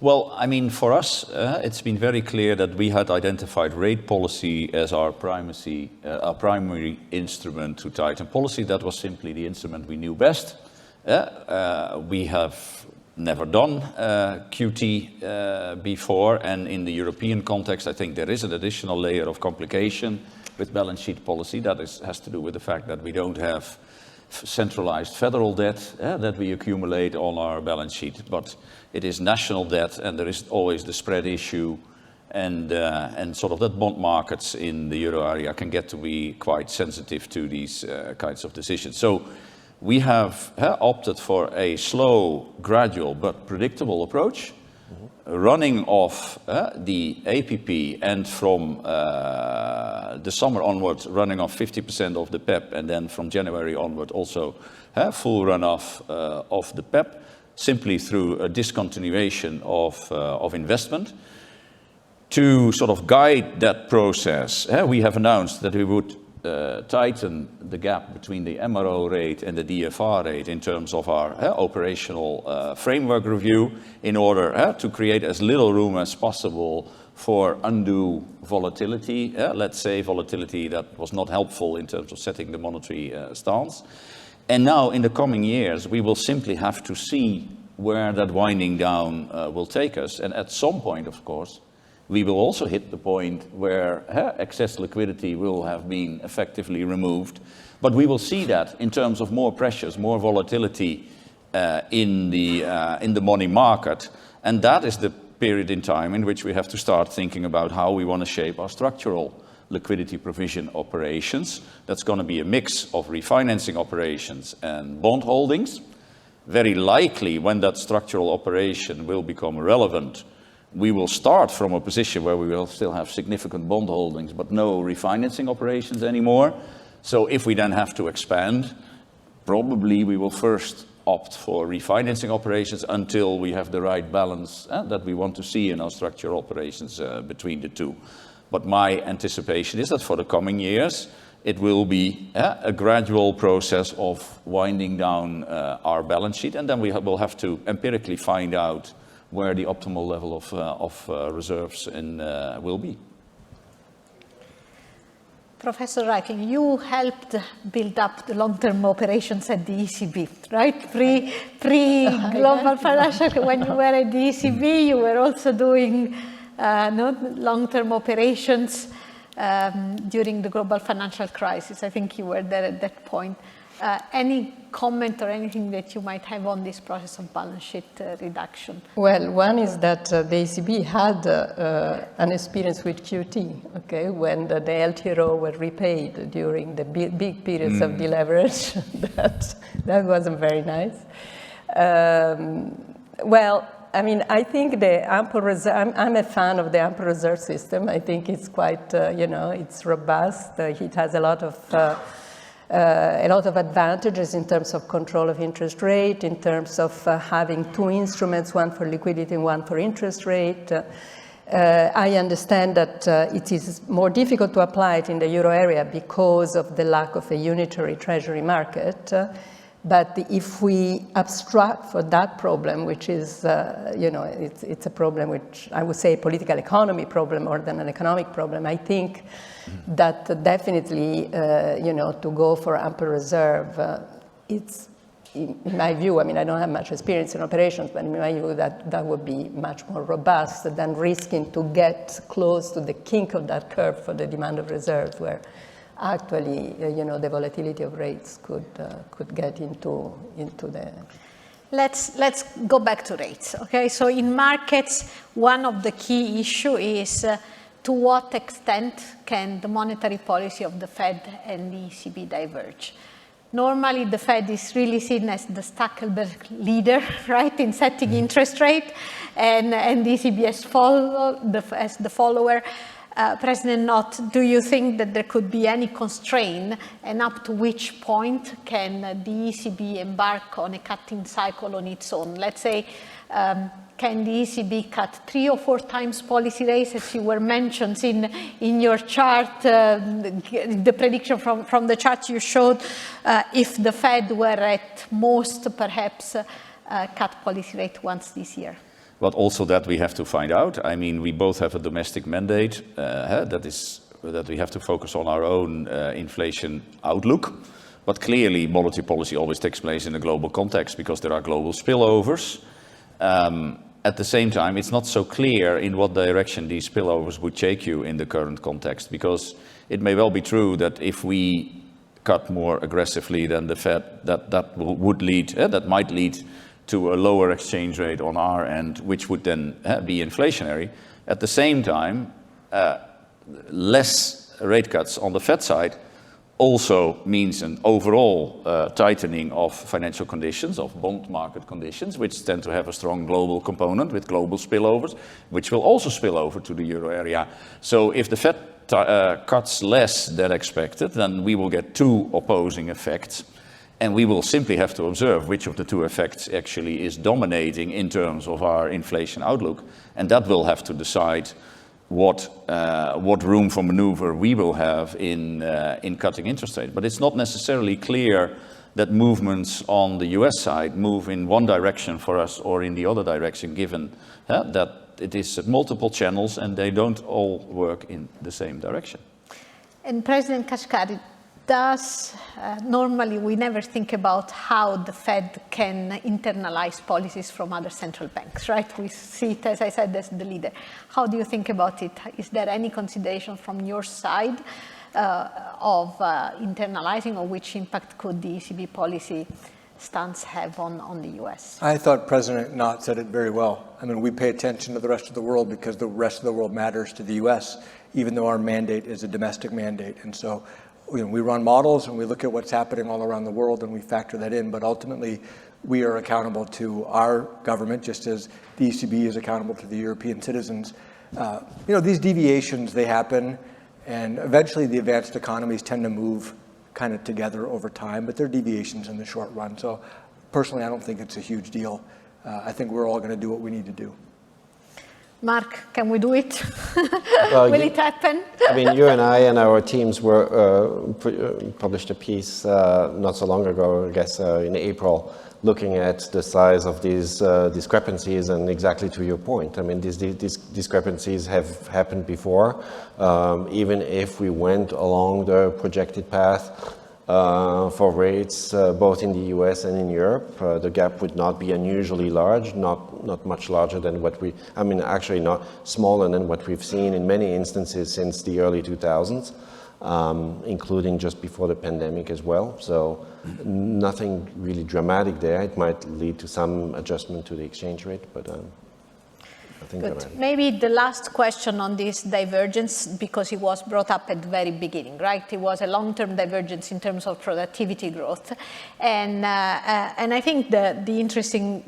Well, I mean, for us, it's been very clear that we had identified rate policy as our primary instrument to tighten policy. That was simply the instrument we knew best. We have never done QT before, and in the European context, I think there is an additional layer of complication with balance sheet policy that has to do with the fact that we don't have centralized federal debt that we accumulate on our balance sheet, but it is national debt, and there is always the spread issue, and sort of that bond markets in the euro area can get to be quite sensitive to these kinds of decisions. So we have opted for a slow, gradual, but predictable approach, running off the APP, and from the summer onwards, running off 50% of the PEP, and then from January onward also full runoff of the PEP, simply through a discontinuation of investment. To sort of guide that process, we have announced that we would tighten the gap between the MRO rate and the DFR rate in terms of our operational framework review in order to create as little room as possible for undue volatility, let's say volatility that was not helpful in terms of setting the monetary stance. And now in the coming years, we will simply have to see where that winding down will take us. And at some point, of course, we will also hit the point where excess liquidity will have been effectively removed. But we will see that in terms of more pressures, more volatility in the money market. And that is the period in time in which we have to start thinking about how we want to shape our structural liquidity provision operations. That's going to be a mix of refinancing operations and bond holdings. Very likely, when that structural operation will become relevant, we will start from a position where we will still have significant bond holdings, but no refinancing operations anymore. So if we then have to expand, probably we will first opt for refinancing operations until we have the right balance that we want to see in our structural operations between the two. But my anticipation is that for the coming years, it will be a gradual process of winding down our balance sheet, and then we will have to empirically find out where the optimal level of reserves will be. Professor Reichlin, you helped build up the long-term operations at the ECB, right? Pre-global financial, when you were at the ECB, you were also doing long-term operations during the global financial crisis. I think you were there at that point. Any comment or anything that you might have on this process of balance sheet reduction? Well, one is that the ECB had an experience with QT, okay, when the LTRO were repaid during the big periods of deleverage. that wasn't very nice. Well, I mean, I think the ample reserve, I'm a fan of the ample reserve system. I think it's quite, it's robust. It has a lot of advantages in terms of control of interest rate, in terms of having two instruments, one for liquidity and one for interest rate. I understand that it is more difficult to apply it in the euro area because of the lack of a unitary treasury market. But if we abstract for that problem, which is, it's a problem which I would say a political economy problem more than an economic problem, I think that definitely, to go for ample reserve, it's, in my view, I mean, I don't have much experience in operations, but in my view, that would be much more robust than risking to get close to the kink of that curve for the demand of reserves, where actually, the volatility of rates could get into the. Let's go back to rates. Okay, so in markets, one of the key issue is to what extent can the monetary policy of the Fed and the ECB diverge? Normally, the Fed is really seen as the Stackelberg leader, right, in setting interest rate, and the ECB as the follower. President Knot, do you think that there could be any constraint, and up to which point can the ECB embark on a cutting cycle on its own? Let's say, can the ECB cut 3 or 4 times policy rates, as you were mentioned in your chart, the prediction from the chart you showed, if the Fed were at most perhaps cut policy rate once this year? But also that we have to find out. I mean, we both have a domestic mandate that we have to focus on our own inflation outlook. But clearly, monetary policy always takes place in a global context because there are global spillovers. At the same time, it's not so clear in what direction these spillovers would take you in the current context, because it may well be true that if we cut more aggressively than the Fed, that might lead to a lower exchange rate on our end, which would then be inflationary. At the same time, less rate cuts on the Fed side also means an overall tightening of financial conditions, of bond market conditions, which tend to have a strong global component with global spillovers, which will also spill over to the euro area. So if the Fed cuts less than expected, then we will get 2 opposing effects. And we will simply have to observe which of the 2 effects actually is dominating in terms of our inflation outlook. And that will have to decide what room for maneuver we will have in cutting interest rate. But it's not necessarily clear that movements on the US side move in one direction for us or in the other direction, given that it is multiple channels and they don't all work in the same direction. And President Kashkari, normally we never think about how the Fed can internalize policies from other central banks, right? We see it, as I said, as the leader. How do you think about it? Is there any consideration from your side of internalizing, or which impact could the ECB policy stance have on the US? I thought President Knot said it very well. I mean, we pay attention to the rest of the world because the rest of the world matters to the US, even though our mandate is a domestic mandate. And so we run models and we look at what's happening all around the world and we factor that in, but ultimately we are accountable to our government, just as the ECB is accountable to the European citizens. These deviations, they happen, and eventually the advanced economies tend to move kind of together over time, but they're deviations in the short run. So personally, I don't think it's a huge deal. I think we're all going to do what we need to do. Mark, can we do it? Well, Will it happen? I mean, you and I and our teams were published a piece not so long ago, I guess in April, looking at the size of these discrepancies, and exactly to your point. I mean, these discrepancies have happened before. Even if we went along the projected path for rates, both in the US and in Europe, the gap would not be unusually large, not much larger than actually not smaller than what we've seen in many instances since the early 2000s, including just before the pandemic as well. So nothing really dramatic there. It might lead to some adjustment to the exchange rate, but I think Good. Maybe the last question on this divergence, because it was brought up at the very beginning, right? It was a long-term divergence in terms of productivity growth. And I think the interesting,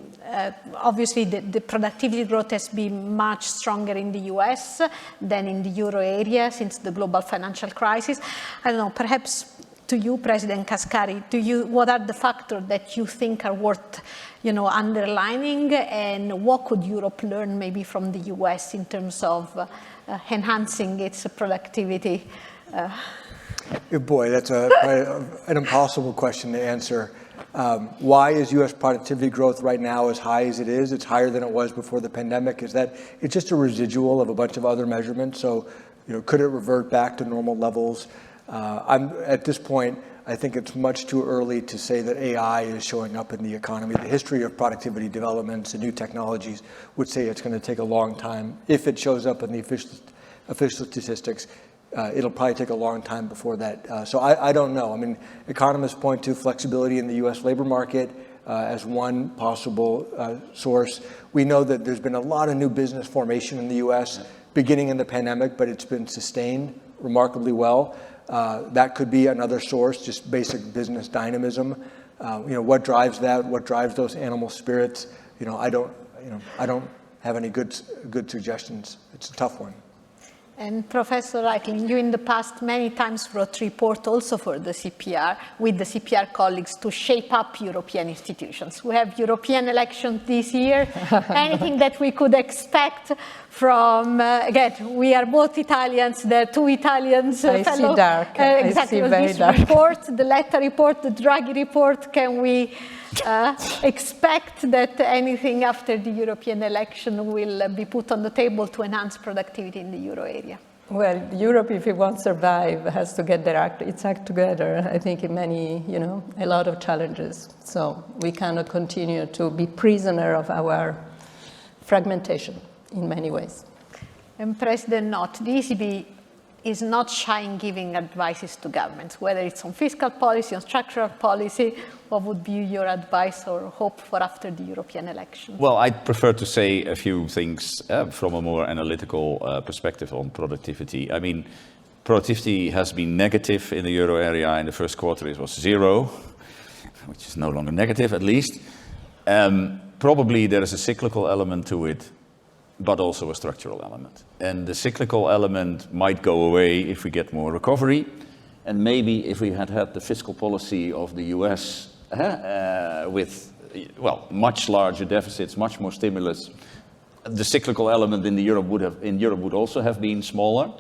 obviously the productivity growth has been much stronger in the US than in the Euro area since the global financial crisis. I don't know, perhaps to you, President Kashkari, what are the factors that you think are worth underlining, and what could Europe learn maybe from the US in terms of enhancing its productivity? Boy, that's an impossible question to answer. Why is U.S. productivity growth right now as high as it is? It's higher than it was before the pandemic. Is that it's just a residual of a bunch of other measurements? So, could it revert back to normal levels? At this point, I think it's much too early to say that AI is showing up in the economy. The history of productivity developments and new technologies would say it's going to take a long time. If it shows up in the official statistics, it'll probably take a long time before that. So I don't know. I mean, economists point to flexibility in the U.S. labor market as one possible source. We know that there's been a lot of new business formation in the U.S. beginning in the pandemic, but it's been sustained remarkably well. That could be another source, just basic business dynamism. What drives that? What drives those animal spirits? I don't have any good suggestions. It's a tough one. And Professor Reichlin, you in the past many times wrote report also for the CPR, with the CPR colleagues, to shape up European institutions. We have European elections this year. Anything that we could expect from, again, we are both Italians, there are two Italians. I see dark. Exactly, I see very this dark. report, the Letta report, the Draghi report, can we expect that anything after the European election will be put on the table to enhance productivity in the euro area? Well, Europe, if it wants to survive, has to get its act together, I think, in a lot of challenges. So we cannot continue to be prisoner of our fragmentation in many ways. And President Knot, the ECB is not shy in giving advices to governments, whether it's on fiscal policy, on structural policy. What would be your advice or hope for after the European election? Well, I'd prefer to say a few things from a more analytical perspective on productivity. I mean, productivity has been negative in the euro area. In the first quarter, it was 0, which is no longer negative, at least. Probably there is a cyclical element to it, but also a structural element. And the cyclical element might go away if we get more recovery. And maybe if we had the fiscal policy of the US with, much larger deficits, much more stimulus, the cyclical element in Europe would also have been smaller.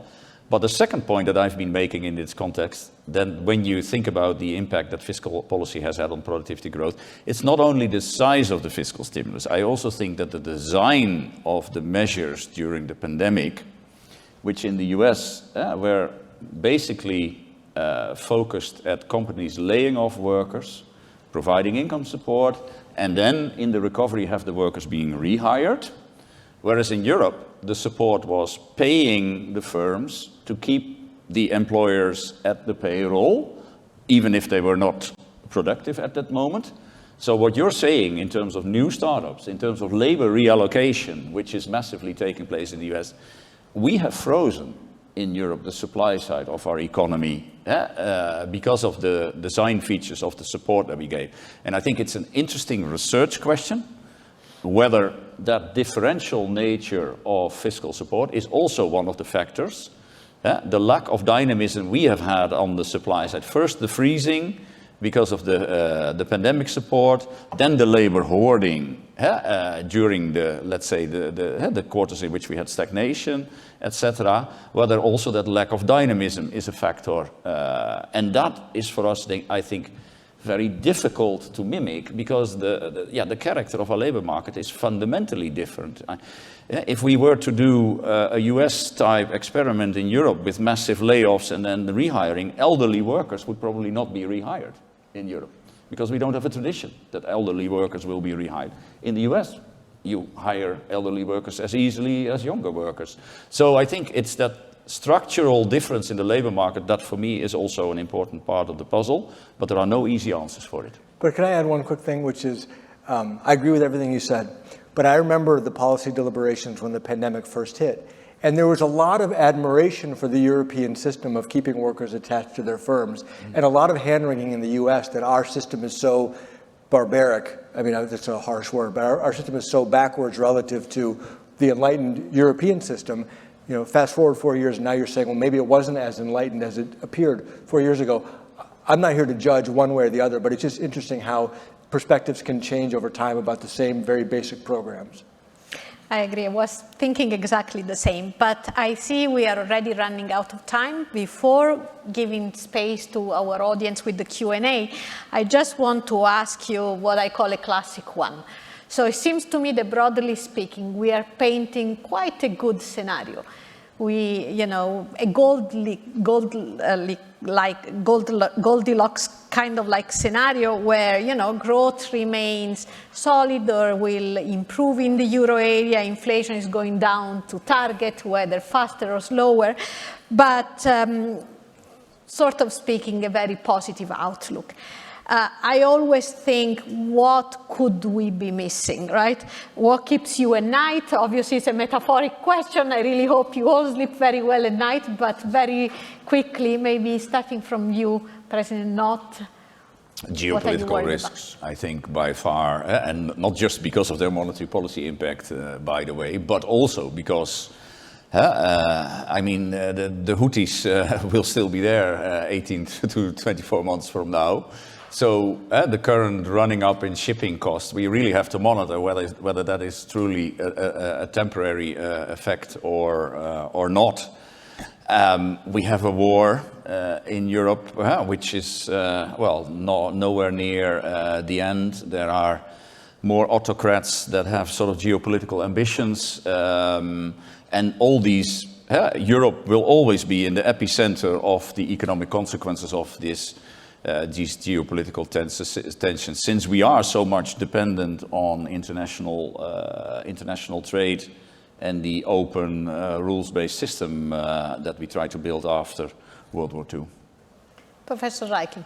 But the second point that I've been making in this context, then when you think about the impact that fiscal policy has had on productivity growth, it's not only the size of the fiscal stimulus. I also think that the design of the measures during the pandemic, which in the US were basically focused at companies laying off workers, providing income support, and then in the recovery have the workers being rehired. Whereas in Europe, the support was paying the firms to keep the employers at the payroll, even if they were not productive at that moment. So what you're saying in terms of new startups, in terms of labor reallocation, which is massively taking place in the US, we have frozen in Europe the supply side of our economy because of the design features of the support that we gave. And I think it's an interesting research question, whether that differential nature of fiscal support is also one of the factors. The lack of dynamism we have had on the supply side. First, the freezing because of the pandemic support, then the labor hoarding during the, let's say, the quarters in which we had stagnation, etc. Whether also that lack of dynamism is a factor. And that is for us, I think, very difficult to mimic because the character of our labor market is fundamentally different. If we were to do a US-type experiment in Europe with massive layoffs and then the rehiring, elderly workers would probably not be rehired in Europe because we don't have a tradition that elderly workers will be rehired. In the US, you hire elderly workers as easily as younger workers. So I think it's that structural difference in the labor market that for me is also an important part of the puzzle, but there are no easy answers for it. But can I add one quick thing, which is, I agree with everything you said, but I remember the policy deliberations when the pandemic first hit, and there was a lot of admiration for the European system of keeping workers attached to their firms, and a lot of hand-wringing in the US that our system is so barbaric. I mean, that's a harsh word, but our system is so backwards relative to the enlightened European system. You know, fast forward 4 years, and now you're saying, well, maybe it wasn't as enlightened as it appeared 4 years ago. I'm not here to judge one way or the other, but it's just interesting how perspectives can change over time about the same very basic programs. I agree. I was thinking exactly the same, but I see we are already running out of time. Before giving space to our audience with the Q&A, I just want to ask you what I call a classic one. So it seems to me that broadly speaking, we are painting quite a good scenario. We, you know, a Goldilocks kind of like scenario where, you know, growth remains solid or will improve in the euro area, inflation is going down to target, whether faster or slower, but sort of speaking, a very positive outlook. I always think, what could we be missing, right? What keeps you at night? Obviously, it's a metaphoric question. I really hope you all sleep very well at night, but very quickly, maybe starting from you, President Knot. Geopolitical risks, I think, by far, and not just because of their monetary policy impact, by the way, but also because I mean, the Houthis will still be there 18 to 24 months from now. So the current running up in shipping costs, we really have to monitor whether that is truly a temporary effect or not. We have a war in Europe, which is, well, nowhere near the end. There are more autocrats that have sort of geopolitical ambitions. And all these, Europe will always be in the epicenter of the economic consequences of these geopolitical tensions, since we are so much dependent on international trade and the open rules-based system that we try to build after World War II. Professor Reichlin.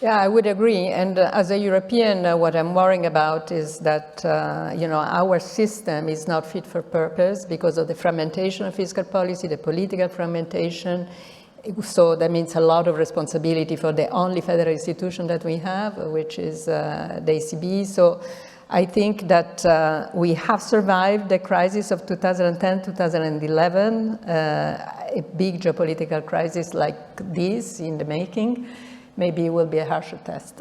Yeah, I would agree. And as a European, what I'm worrying about is that, you know, our system is not fit for purpose because of the fragmentation of fiscal policy, the political fragmentation. So that means a lot of responsibility for the only federal institution that we have, which is the ECB. So I think that we have survived the crisis of 2010, 2011, a big geopolitical crisis like this in the making. Maybe it will be a harsher test.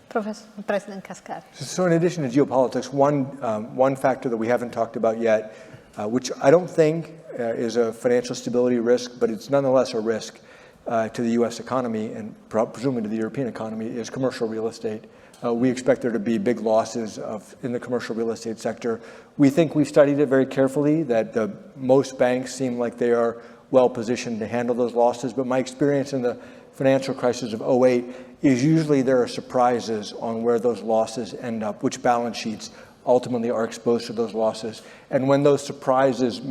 President Kashkari. So in addition to geopolitics, one factor that we haven't talked about yet, which I don't think is a financial stability risk, but it's nonetheless a risk to the U.S. economy and presumably to the European economy, is commercial real estate. We expect there to be big losses in the commercial real estate sector. We think we've studied it very carefully, that most banks seem like they are well positioned to handle those losses. But my experience in the financial crisis of 2008 is usually there are surprises on where those losses end up, which balance sheets ultimately are exposed to those losses. And when those surprises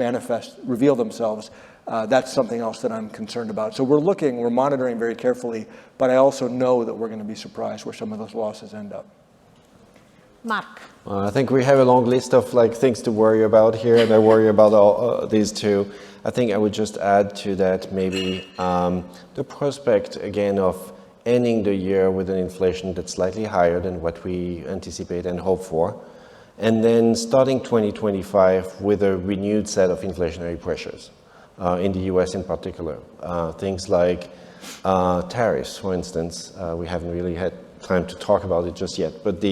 reveal themselves, that's something else that I'm concerned about. So we're monitoring very carefully, but I also know that we're going to be surprised where some of those losses end up. Mark. I think we have a long list of things to worry about here, and I worry about all these two. I think I would just add to that maybe the prospect again of ending the year with an inflation that's slightly higher than what we anticipate and hope for, and then starting 2025 with a renewed set of inflationary pressures in the US in particular. Things like tariffs, for instance. We haven't really had time to talk about it just yet, but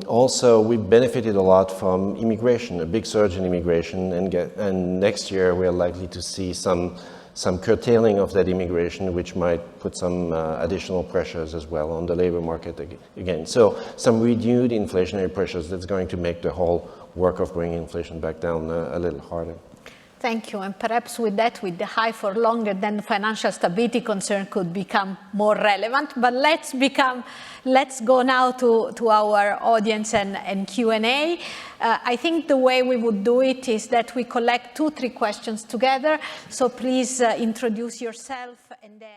also we benefited a lot from immigration, a big surge in immigration, and next year we are likely to see some curtailing of that immigration, which might put some additional pressures as well on the labor market again. So some renewed inflationary pressures that's going to make the whole work of bringing inflation back down a little harder. Thank you. And perhaps with that, with the high for longer, then financial stability concern could become more relevant. But let's go now to our audience and Q&A. I think the way we would do it is that we collect 2-3 questions together. So please introduce yourself and then